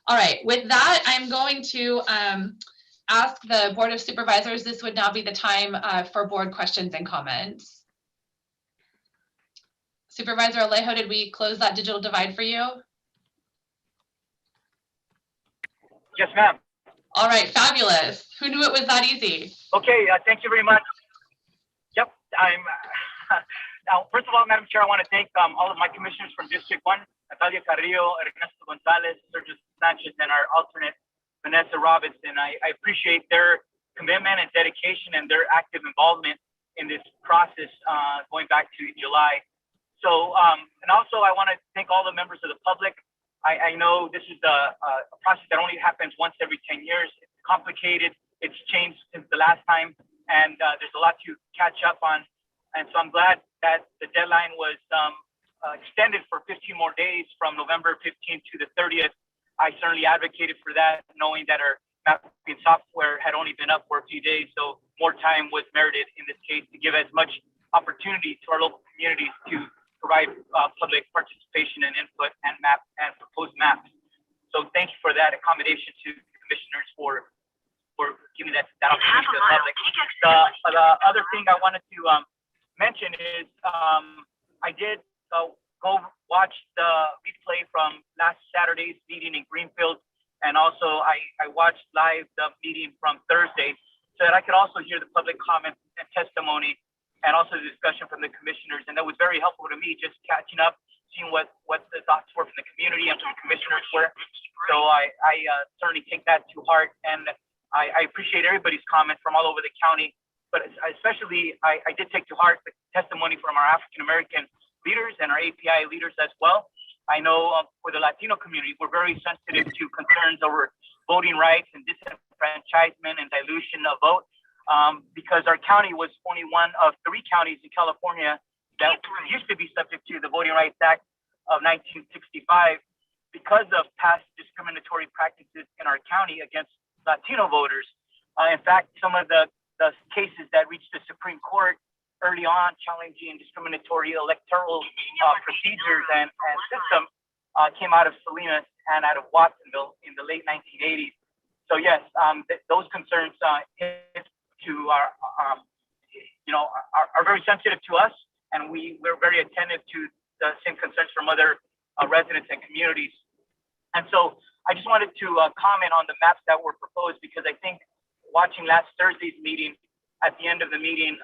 All right, with that, I'm going to ask the Board of Supervisors, this would now be the time for board questions and comments. Supervisor Alejo, did we close that digital divide for you? Yes, ma'am. All right, fabulous. Who knew it was that easy? Okay, thank you very much. Yep, now, first of all, Madam Chair, I want to thank all of my commissioners from District 1, Natalia Carrillo, Ernesto Gonzalez, Sergio Sanchez, and our alternate, Vanessa Robinson. I appreciate their commitment and dedication and their active involvement in this process going back to July. So, and also I want to thank all the members of the public. I know this is a process that only happens once every 10 years. It's complicated. It's changed since the last time, and there's a lot to catch up on. And so I'm glad that the deadline was extended for 15 more days from November 15th to the 30th. I certainly advocated for that, knowing that our mapping software had only been up for a few days. So more time was merited in this case to give as much opportunity to our local communities to provide public participation and input and proposed maps. So thank you for that accommodation to commissioners for giving that opportunity to the public. The other thing I wanted to mention is I did go watch the replay from last Saturday's meeting in Greenfield, and also I watched live the meeting from Thursday so that I could also hear the public comments and testimony and also the discussion from the commissioners. And that was very helpful to me, just catching up, seeing what the thoughts were from the community and from the commissioners were. So I certainly take that to heart, and I appreciate everybody's comments from all over the county, but especially I did take to heart the testimony from our African-American leaders and our API leaders as well. I know for the Latino community, we're very sensitive to concerns over voting rights and disenfranchisement and dilution of vote, because our county was only one of 3 counties in California that used to be subject to the Voting Rights Act of 1965 because of past discriminatory practices in our county against Latino voters. In fact, some of the cases that reached the Supreme Court early on challenging discriminatory electoral procedures and systems came out of Salinas and out of Watsonville in the late 1980s. So yes, those concerns are very sensitive to us, and we're very attentive to the same concerns from other residents and communities. And so I just wanted to comment on the maps that were proposed, because I think watching last Thursday's meeting, at the end of the meeting,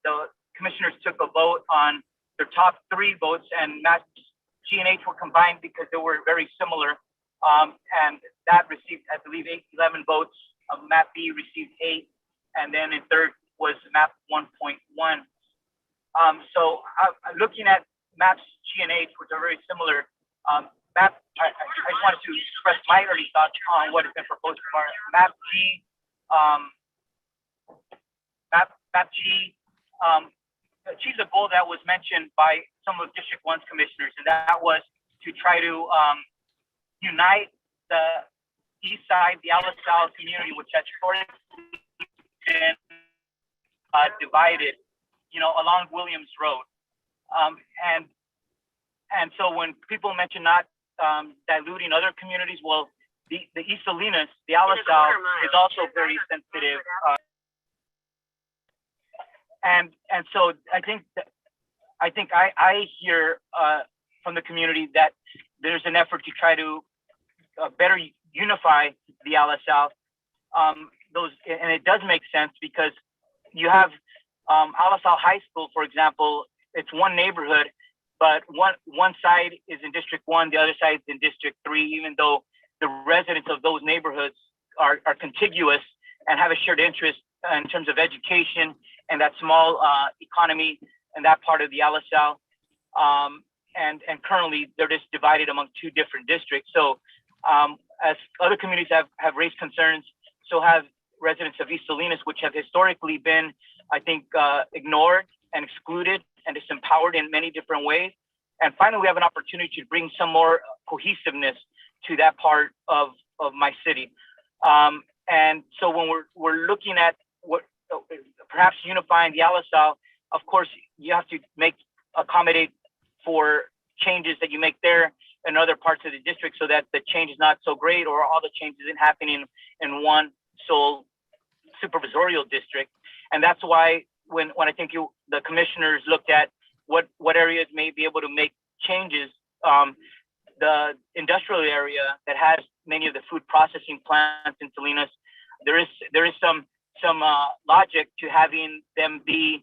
the commissioners took a vote on their top 3 votes, and maps G and H were combined because they were very similar. And that received, I believe, 11 votes. Map B received 8, and then in third was map 1.1. So looking at maps G and H, which are very similar, I just wanted to express my early thoughts on what has been proposed for map G. Map G achieves a goal that was mentioned by some of District 1's commissioners, and that was to try to unite the east side, the Alisal community, which has historically been divided, along Williams Road. And so when people mention not diluting other communities, well, the East Salinas, the Alisal, is also very sensitive. And so I think I hear from the community that there's an effort to try to better unify the Alisal. And it does make sense, because you have Alisal High School, for example. It's one neighborhood, but one side is in District 1, the other side is in District 3, even though the residents of those neighborhoods are contiguous and have a shared interest in terms of education and that small economy and that part of the Alisal. And currently they're just divided among 2 different districts. So as other communities have raised concerns, so have residents of East Salinas, which have historically been, I think, ignored and excluded and disempowered in many different ways. And finally, we have an opportunity to bring some more cohesiveness to that part of my city. And so when we're looking at what perhaps unifying the Alisal, of course, you have to accommodate for changes that you make there in other parts of the district, so that the change is not so great, or all the change isn't happening in one sole supervisorial district. And that's why when I think the commissioners looked at what areas may be able to make changes, the industrial area that has many of the food processing plants in Salinas, there is some logic to having them be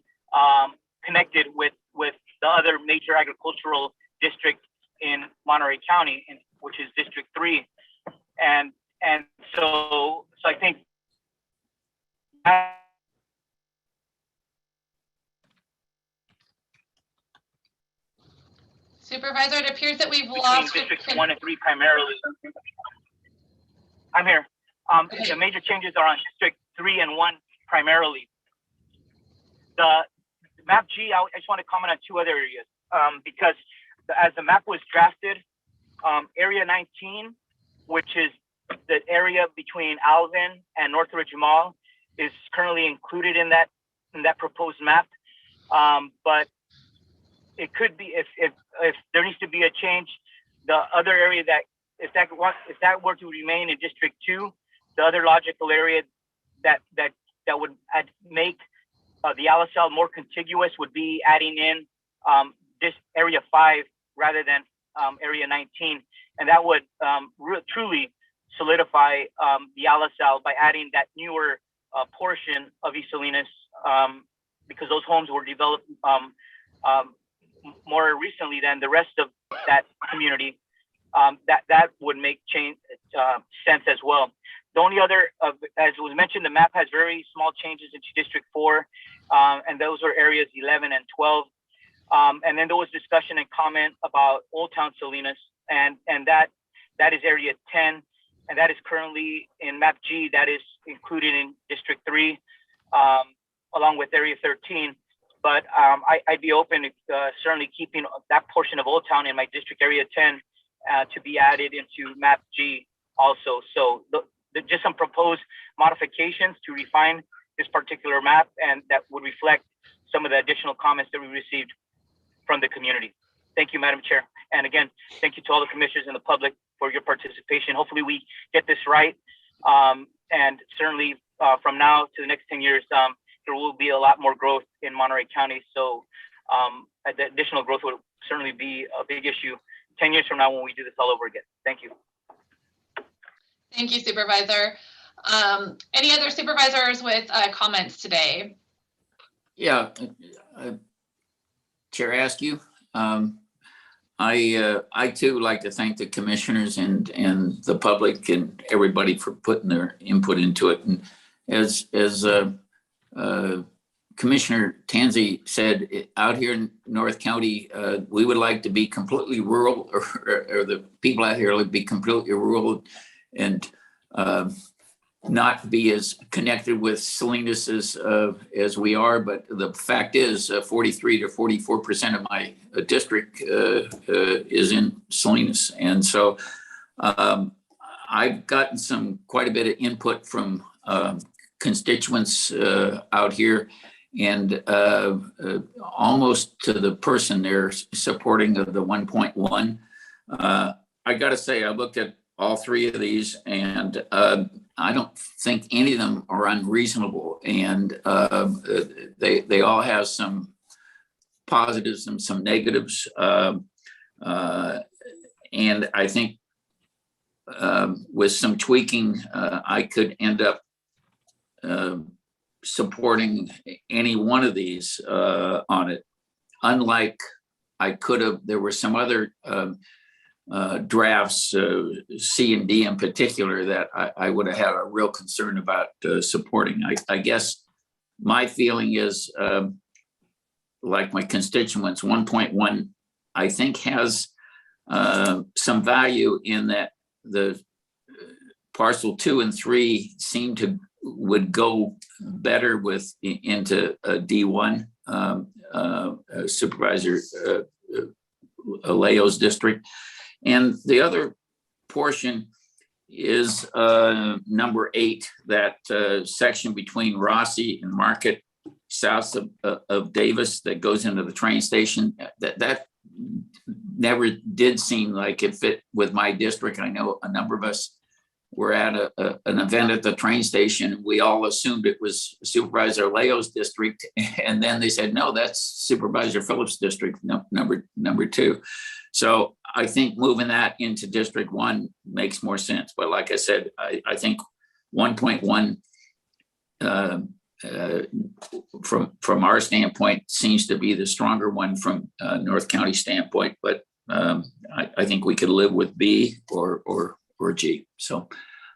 connected with the other major agricultural district in Monterey County, which is District 3. And so I think Supervisor, it appears that we've lost Districts 1 and 3 primarily. I'm here. The major changes are on District 3 and 1 primarily. The map G, I just want to comment on 2 other areas, because as the map was drafted, Area 19, which is the area between Alvin and Northridge Mall, is currently included in that proposed map. But it could be if there needs to be a change, the other area that if that were to remain in District 2, the other logical area that would make the LSL more contiguous would be adding in this area 5 rather than area 19, and that would truly solidify the LSL by adding that newer portion of East Salinas, because those homes were developed more recently than the rest of that community. That would make sense as well. The only other, as was mentioned, the map has very small changes into District 4, and those are areas 11 and 12. And then there was discussion and comment about Old Town Salinas, and that is area 10, and that is currently in map G, that is included in District 3, along with area 13. But I'd be open to certainly keeping that portion of Old Town in my district area 10 to be added into map G also. So just some proposed modifications to refine this particular map, and that would reflect some of the additional comments that we received from the community. Thank you, Madam Chair. And again, thank you to all the commissioners and the public for your participation. Hopefully we get this right. And certainly from now to the next 10 years, there will be a lot more growth in Monterey County. So the additional growth will certainly be a big issue 10 years from now when we do this all over again. Thank you. Thank you, Supervisor. Any other supervisors with comments today? Yeah, Chair Askew, I too like to thank the commissioners and the public and everybody for putting their input into it. And as Commissioner Tanzi said, out here in North County, we would like to be completely rural, or the people out here would be completely rural and not be as connected with Salinas as we are. But the fact is 43 to 44% of my district is in Salinas. And so I've gotten quite a bit of input from constituents out here, and almost to the person they're supporting of the 1.1. I got to say, I looked at all three of these, and I don't think any of them are unreasonable, and they all have some positives and some negatives, and I think with some tweaking, I could end up supporting any one of these on it. Unlike I could have, there were some other drafts, C and D in particular, that I would have had a real concern about supporting. I guess my feeling is, like my constituents, 1.1, I think has some value in that the parcel 2 and 3 would go better into D1, Supervisor Alejo's district. And the other portion is number 8, that section between Rossi and Market, south of Davis, that goes into the train station. That never did seem like it fit with my district. I know a number of us were at an event at the train station. We all assumed it was Supervisor Alejo's district, and then they said, no, that's Supervisor Phillips' district, number 2. So I think moving that into District 1 makes more sense. But like I said, I think 1.1 from our standpoint seems to be the stronger one from North County standpoint. But I think we could live with B or G. So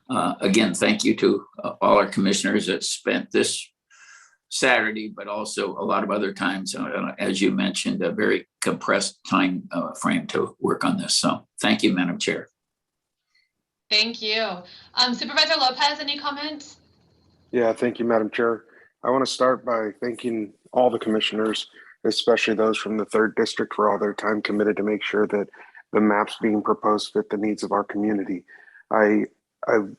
again, thank you to all our commissioners that spent this Saturday, but also a lot of other times, as you mentioned, a very compressed time frame to work on this. So thank you, Madam Chair. Thank you. Supervisor Lopez, any comments? Yeah, thank you, Madam Chair. I want to start by thanking all the commissioners, especially those from the 3rd District, for all their time committed to make sure that the maps being proposed fit the needs of our community. I've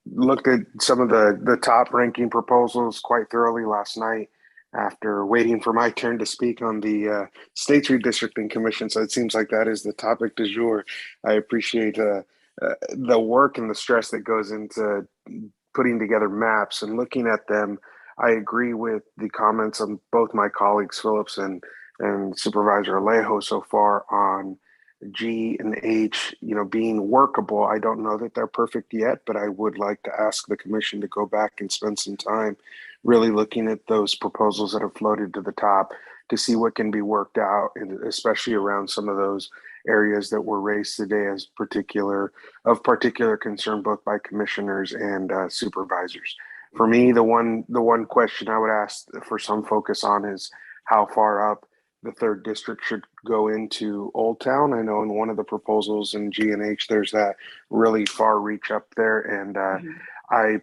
looked at some of the top ranking proposals quite thoroughly last night, after waiting for my turn to speak on the State's Redistricting Commission. So it seems like that is the topic du jour. I appreciate the work and the stress that goes into putting together maps and looking at them. I agree with the comments of both my colleagues, Phillips and Supervisor Alejo so far on G and H, being workable. I don't know that they're perfect yet, but I would like to ask the commission to go back and spend some time really looking at those proposals that have floated to the top to see what can be worked out, and especially around some of those areas that were raised today as of particular concern, both by commissioners and supervisors. For me, the one question I would ask for some focus on is how far up the third district should go into Old Town. I know in one of the proposals in G and H, there's that really far reach up there. And I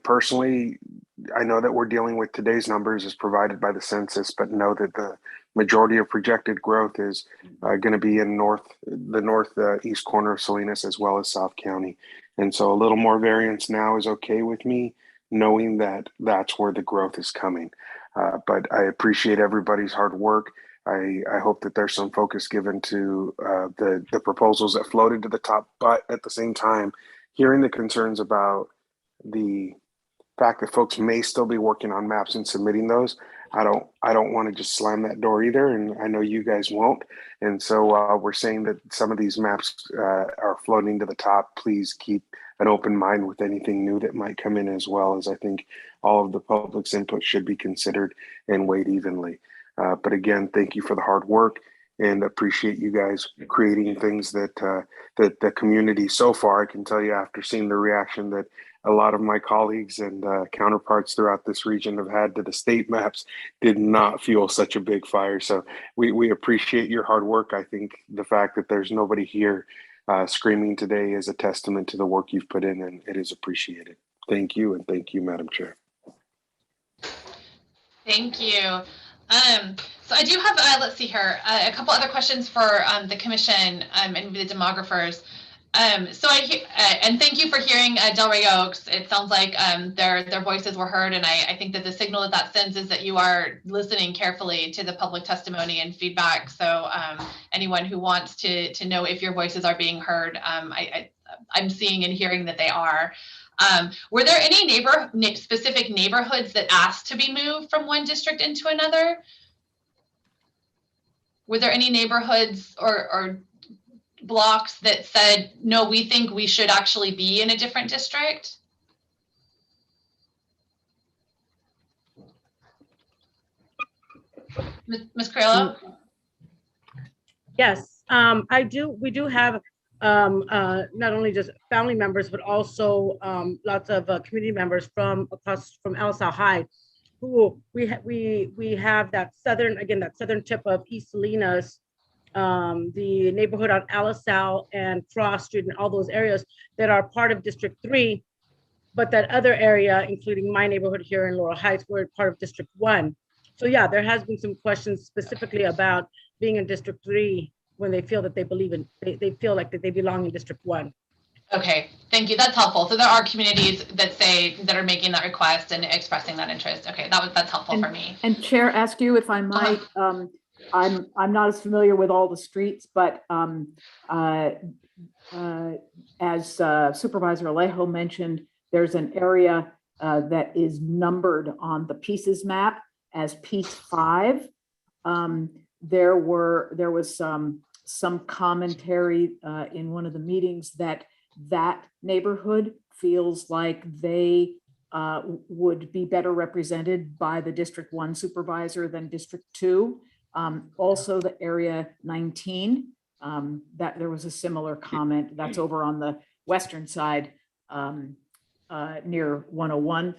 know that we're dealing with today's numbers as provided by the census, but know that the majority of projected growth is going to be in the northeast corner of Salinas as well as South County. And so a little more variance now is okay with me, knowing that that's where the growth is coming. But I appreciate everybody's hard work. I hope that there's some focus given to the proposals that floated to the top, but at the same time, hearing the concerns about the fact that folks may still be working on maps and submitting those, I don't want to just slam that door either, and I know you guys won't. And so we're saying that some of these maps are floating to the top. Please keep an open mind with anything new that might come in, as well as I think all of the public's input should be considered and weighed evenly. But again, thank you for the hard work, and appreciate you guys creating things that the community so far. I can tell you after seeing the reaction that a lot of my colleagues and counterparts throughout this region have had to the state maps did not fuel such a big fire. So we appreciate your hard work. I think the fact that there's nobody here screaming today is a testament to the work you've put in, and it is appreciated. Thank you, and thank you, Madam Chair. Thank you. So I do have, let's see here, a couple other questions for the commission and the demographers. So and thank you for hearing Delray Oaks. It sounds like their voices were heard, and I think that the signal that sends is that you are listening carefully to the public testimony and feedback. So anyone who wants to know if your voices are being heard, I'm seeing and hearing that they are. Were there any specific neighborhoods that asked to be moved from one district into another? Were there any neighborhoods or blocks that said, no, we think we should actually be in a different district? Ms. Carrillo? Yes, we do have not only just family members, but also lots of community members from Alisal High, who we have that southern tip of East Salinas, the neighborhood on Alisal and Cross Street and all those areas that are part of District 3, but that other area, including my neighborhood here in Laurel Heights, we're part of District 1. So yeah, there has been some questions specifically about being in District 3 when they feel that they feel like that they belong in District 1. Okay, thank you. That's helpful. So there are communities that are making that request and expressing that interest. Okay, that's helpful for me. And Chair, ask you if I might. I'm not as familiar with all the streets, but as Supervisor Alejo mentioned, there's an area that is numbered on the pieces map as piece 5. There was some commentary in one of the meetings that neighborhood feels like they would be better represented by the District 1 supervisor than District 2. Also the area 19, that there was a similar comment that's over on the western side near 101,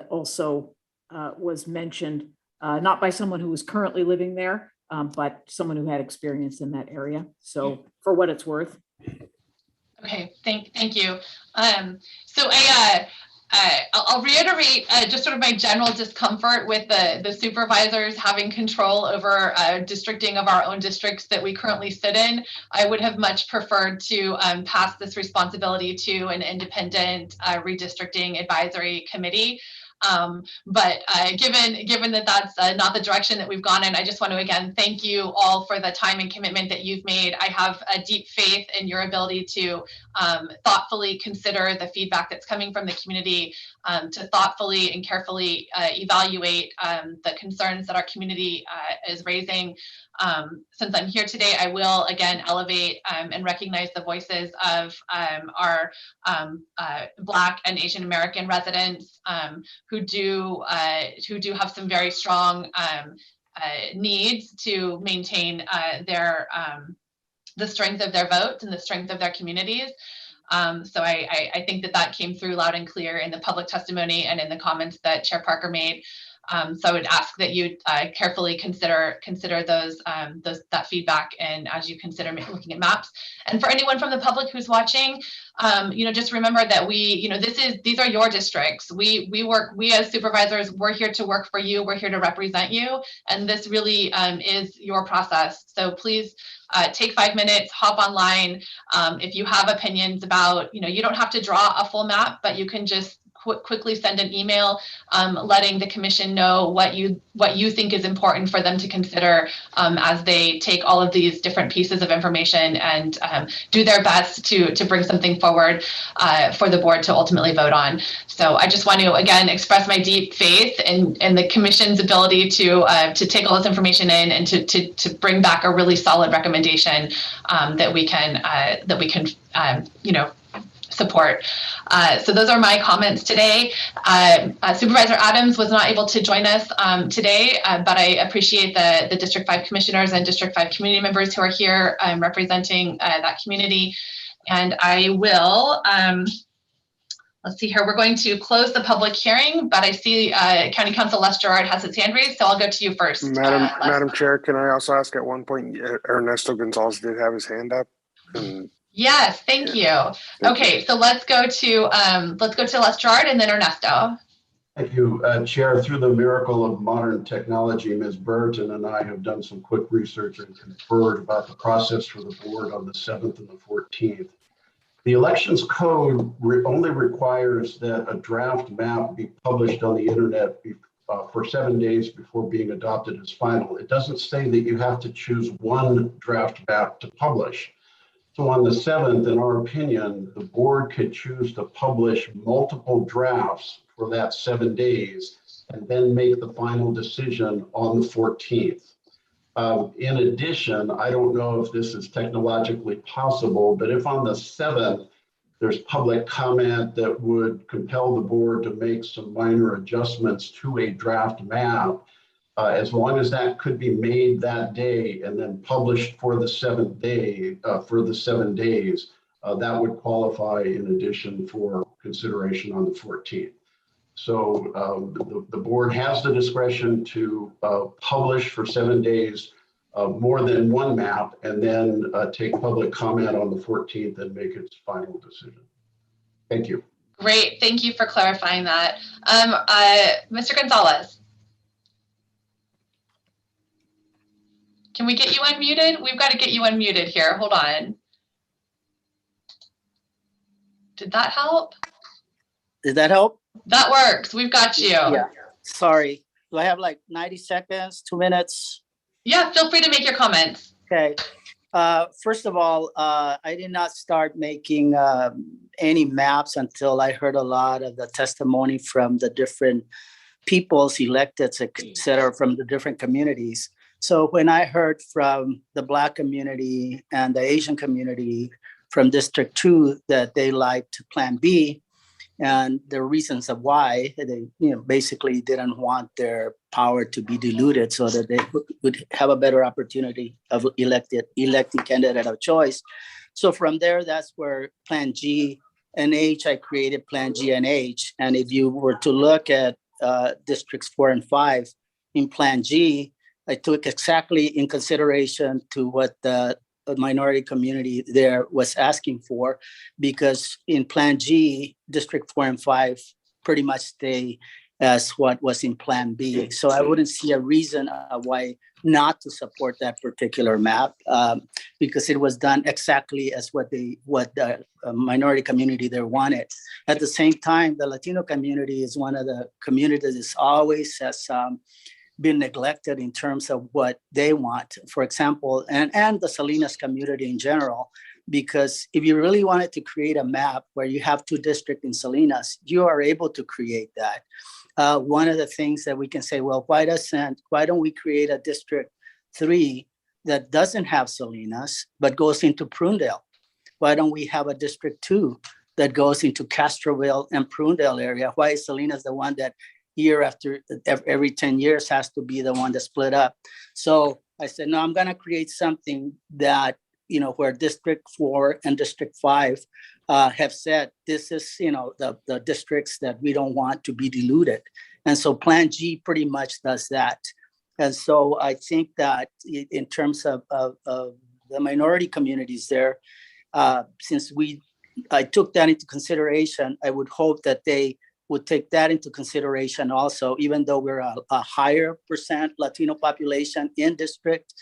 also was mentioned, not by someone who was currently living there, but someone who had experience in that area. So for what it's worth. Okay, thank you. So I'll reiterate just sort of my general discomfort with the supervisors having control over districting of our own districts that we currently sit in. I would have much preferred to pass this responsibility to an independent redistricting advisory committee. But given that that's not the direction that we've gone in, I just want to again thank you all for the time and commitment that you've made. I have a deep faith in your ability to thoughtfully consider the feedback that's coming from the community, to thoughtfully and carefully evaluate the concerns that our community is raising. Since I'm here today, I will again elevate and recognize the voices of our Black and Asian American residents who do have some very strong needs to maintain the strength of their votes and the strength of their communities. So I think that came through loud and clear in the public testimony and in the comments that Chair Parker made. So I would ask that you carefully consider that feedback, and as you consider looking at maps. And for anyone from the public who's watching, just remember that these are your districts. We as supervisors, we're here to work for you. We're here to represent you, and this really is your process. So please take 5 minutes, hop online. If you have opinions about, you don't have to draw a full map, but you can just quickly send an email letting the commission know what you think is important for them to consider as they take all of these different pieces of information and do their best to bring something forward for the board to ultimately vote on. So I just want to again express my deep faith in the commission's ability to take all this information in and to bring back a really solid recommendation that we can support. So those are my comments today. Supervisor Adams was not able to join us today, but I appreciate the District 5 commissioners and District 5 community members who are here representing that community. And I will, let's see here, we're going to close the public hearing, but I see County Council Les Gerard has his hand raised, so I'll go to you first. Madam Chair, can I also ask at one point, Ernesto Gonzalez did have his hand up? Yes, thank you. Okay, so let's go to Les Gerard and then Ernesto. Thank you, Chair. Through the miracle of modern technology, Ms. Burton and I have done some quick research and conferred about the process for the board on the 7th and the 14th. The elections code only requires that a draft map be published on the internet for 7 days before being adopted as final. It doesn't say that you have to choose one draft map to publish. So on the 7th, in our opinion, the board could choose to publish multiple drafts for that 7 days and then make the final decision on the 14th. In addition, I don't know if this is technologically possible, but if on the 7th, there's public comment that would compel the board to make some minor adjustments to a draft map, as long as that could be made that day and then published for the 7th day, for the 7 days, that would qualify in addition for consideration on the 14th. So the board has the discretion to publish for 7 days more than one map and then take public comment on the 14th and make its final decision. Thank you. Great, thank you for clarifying that. Mr. Gonzalez. Can we get you unmuted? We've got to get you unmuted here. Hold on. Did that help? Did that help? That works. We've got you. Yeah. Sorry. Do I have like 90 seconds, 2 minutes? Yeah, feel free to make your comments. Okay. First of all, I did not start making any maps until I heard a lot of the testimony from the different peoples, electeds, et cetera, from the different communities. So when I heard from the Black community and the Asian community from District 2 that they liked Plan B and the reasons of why, they basically didn't want their power to be diluted so that they would have a better opportunity of electing candidate of choice. So from there, that's where Plan G and H, I created Plan G and H. And if you were to look at Districts 4 and 5 in Plan G, I took exactly in consideration to what the minority community there was asking for, because in Plan G, District 4 and 5 pretty much stay as what was in Plan B. So I wouldn't see a reason why not to support that particular map, because it was done exactly as what the minority community there wanted. At the same time, the Latino community is one of the communities that always has been neglected in terms of what they want, for example, and the Salinas community in general. Because if you really wanted to create a map where you have 2 districts in Salinas, you are able to create that. One of the things that we can say, well, why don't we create a District 3 that doesn't have Salinas, but goes into Prunedale? Why don't we have a District 2 that goes into Castroville and Prunedale area? Why is Salinas the one that year after every 10 years has to be the one that's split up? So I said, no, I'm gonna create something that, where District 4 and District 5 have said, this is, the districts that we don't want to be diluted. And so Plan G pretty much does that. And so I think that in terms of the minority communities there, since I took that into consideration, I would hope that they would take that into consideration also, even though we're a higher percent Latino population in District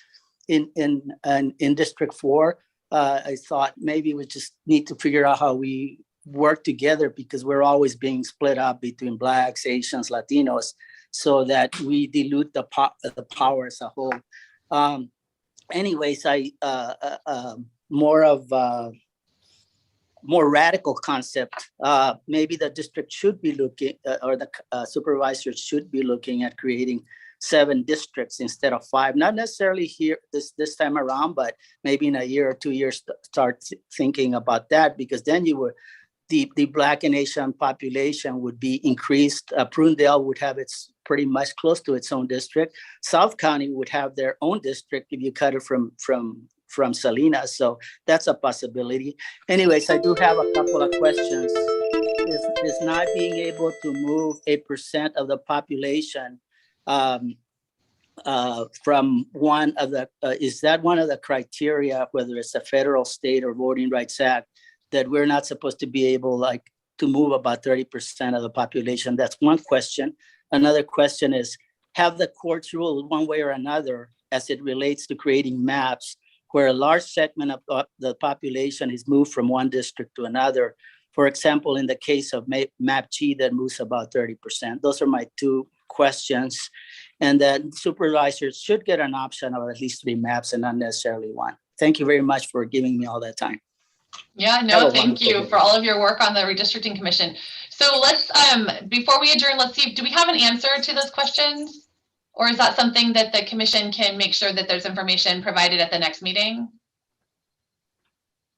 4. I thought maybe we just need to figure out how we work together, because we're always being split up between Blacks, Asians, Latinos, so that we dilute the power as a whole. Anyways, more radical concept. Maybe the district should be looking, or the supervisors should be looking at creating 7 districts instead of 5. Not necessarily here this time around, but maybe in a year or 2 years start thinking about that, because then the Black and Asian population would be increased. Prunedale would have its pretty much close to its own district. South County would have their own district if you cut it from Salinas. So that's a possibility. Anyways, I do have a couple of questions. Is not being able to move 8% of the population from one of the, is that one of the criteria, whether it's a federal, state, or Voting Rights Act, that we're not supposed to be able to move about 30% of the population? That's one question. Another question is, have the courts ruled one way or another as it relates to creating maps where a large segment of the population is moved from one district to another? For example, in the case of Map G that moves about 30%. Those are my 2 questions. And then supervisors should get an option of at least 3 maps and not necessarily 1. Thank you very much for giving me all that time. Yeah, no, thank you for all of your work on the Redistricting Commission. So let's, before we adjourn, let's see, do we have an answer to those questions? Or is that something that the commission can make sure that there's information provided at the next meeting?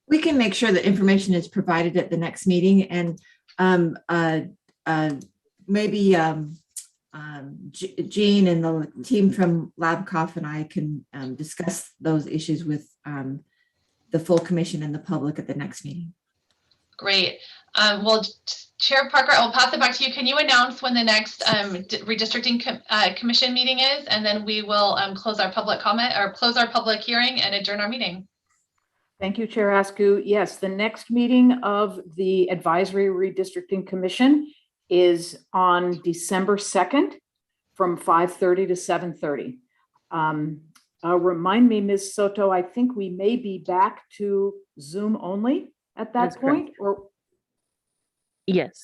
We can make sure that information is provided at the next meeting, and maybe Jean and the team from LabCoff and I can discuss those issues with the full commission and the public at the next meeting. Great. Well, Chair Parker, I'll pass it back to you. Can you announce when the next Redistricting Commission meeting is? And then we will close our public comment, or close our public hearing and adjourn our meeting. Thank you, Chair Askew. Yes, the next meeting of the Advisory Redistricting Commission is on December 2nd from 5:30 to 7:30. Remind me, Ms. Soto, I think we may be back to Zoom only at that point, or? Yes.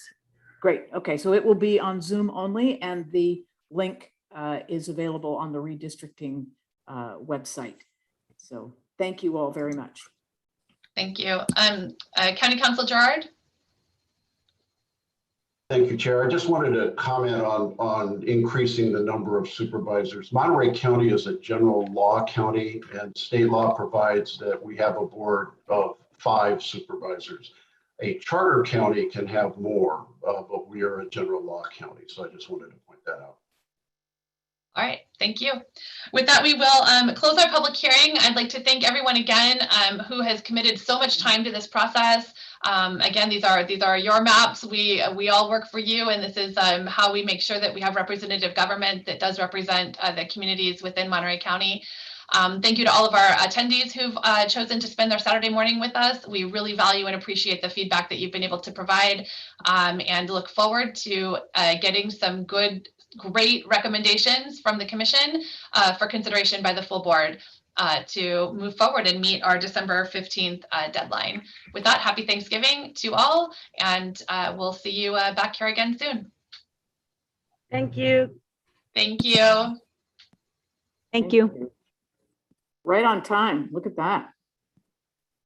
Great. Okay, so it will be on Zoom only, and the link is available on the redistricting website. So thank you all very much. Thank you. County Council Gerard. Thank you, Chair. I just wanted to comment on increasing the number of supervisors. Monterey County is a general law county, and state law provides that we have a board of 5 supervisors. A charter county can have more, but we are a general law county. So I just wanted to point that out. All right, thank you. With that, we will close our public hearing. I'd like to thank everyone again who has committed so much time to this process. Again, these are your maps. We all work for you, and this is how we make sure that we have representative government that does represent the communities within Monterey County. Thank you to all of our attendees who've chosen to spend their Saturday morning with us. We really value and appreciate the feedback that you've been able to provide, and look forward to getting some great recommendations from the commission for consideration by the full board to move forward and meet our December 15th deadline. With that, happy Thanksgiving to all, and we'll see you back here again soon. Thank you. Thank you. Thank you. Right on time. Look at that.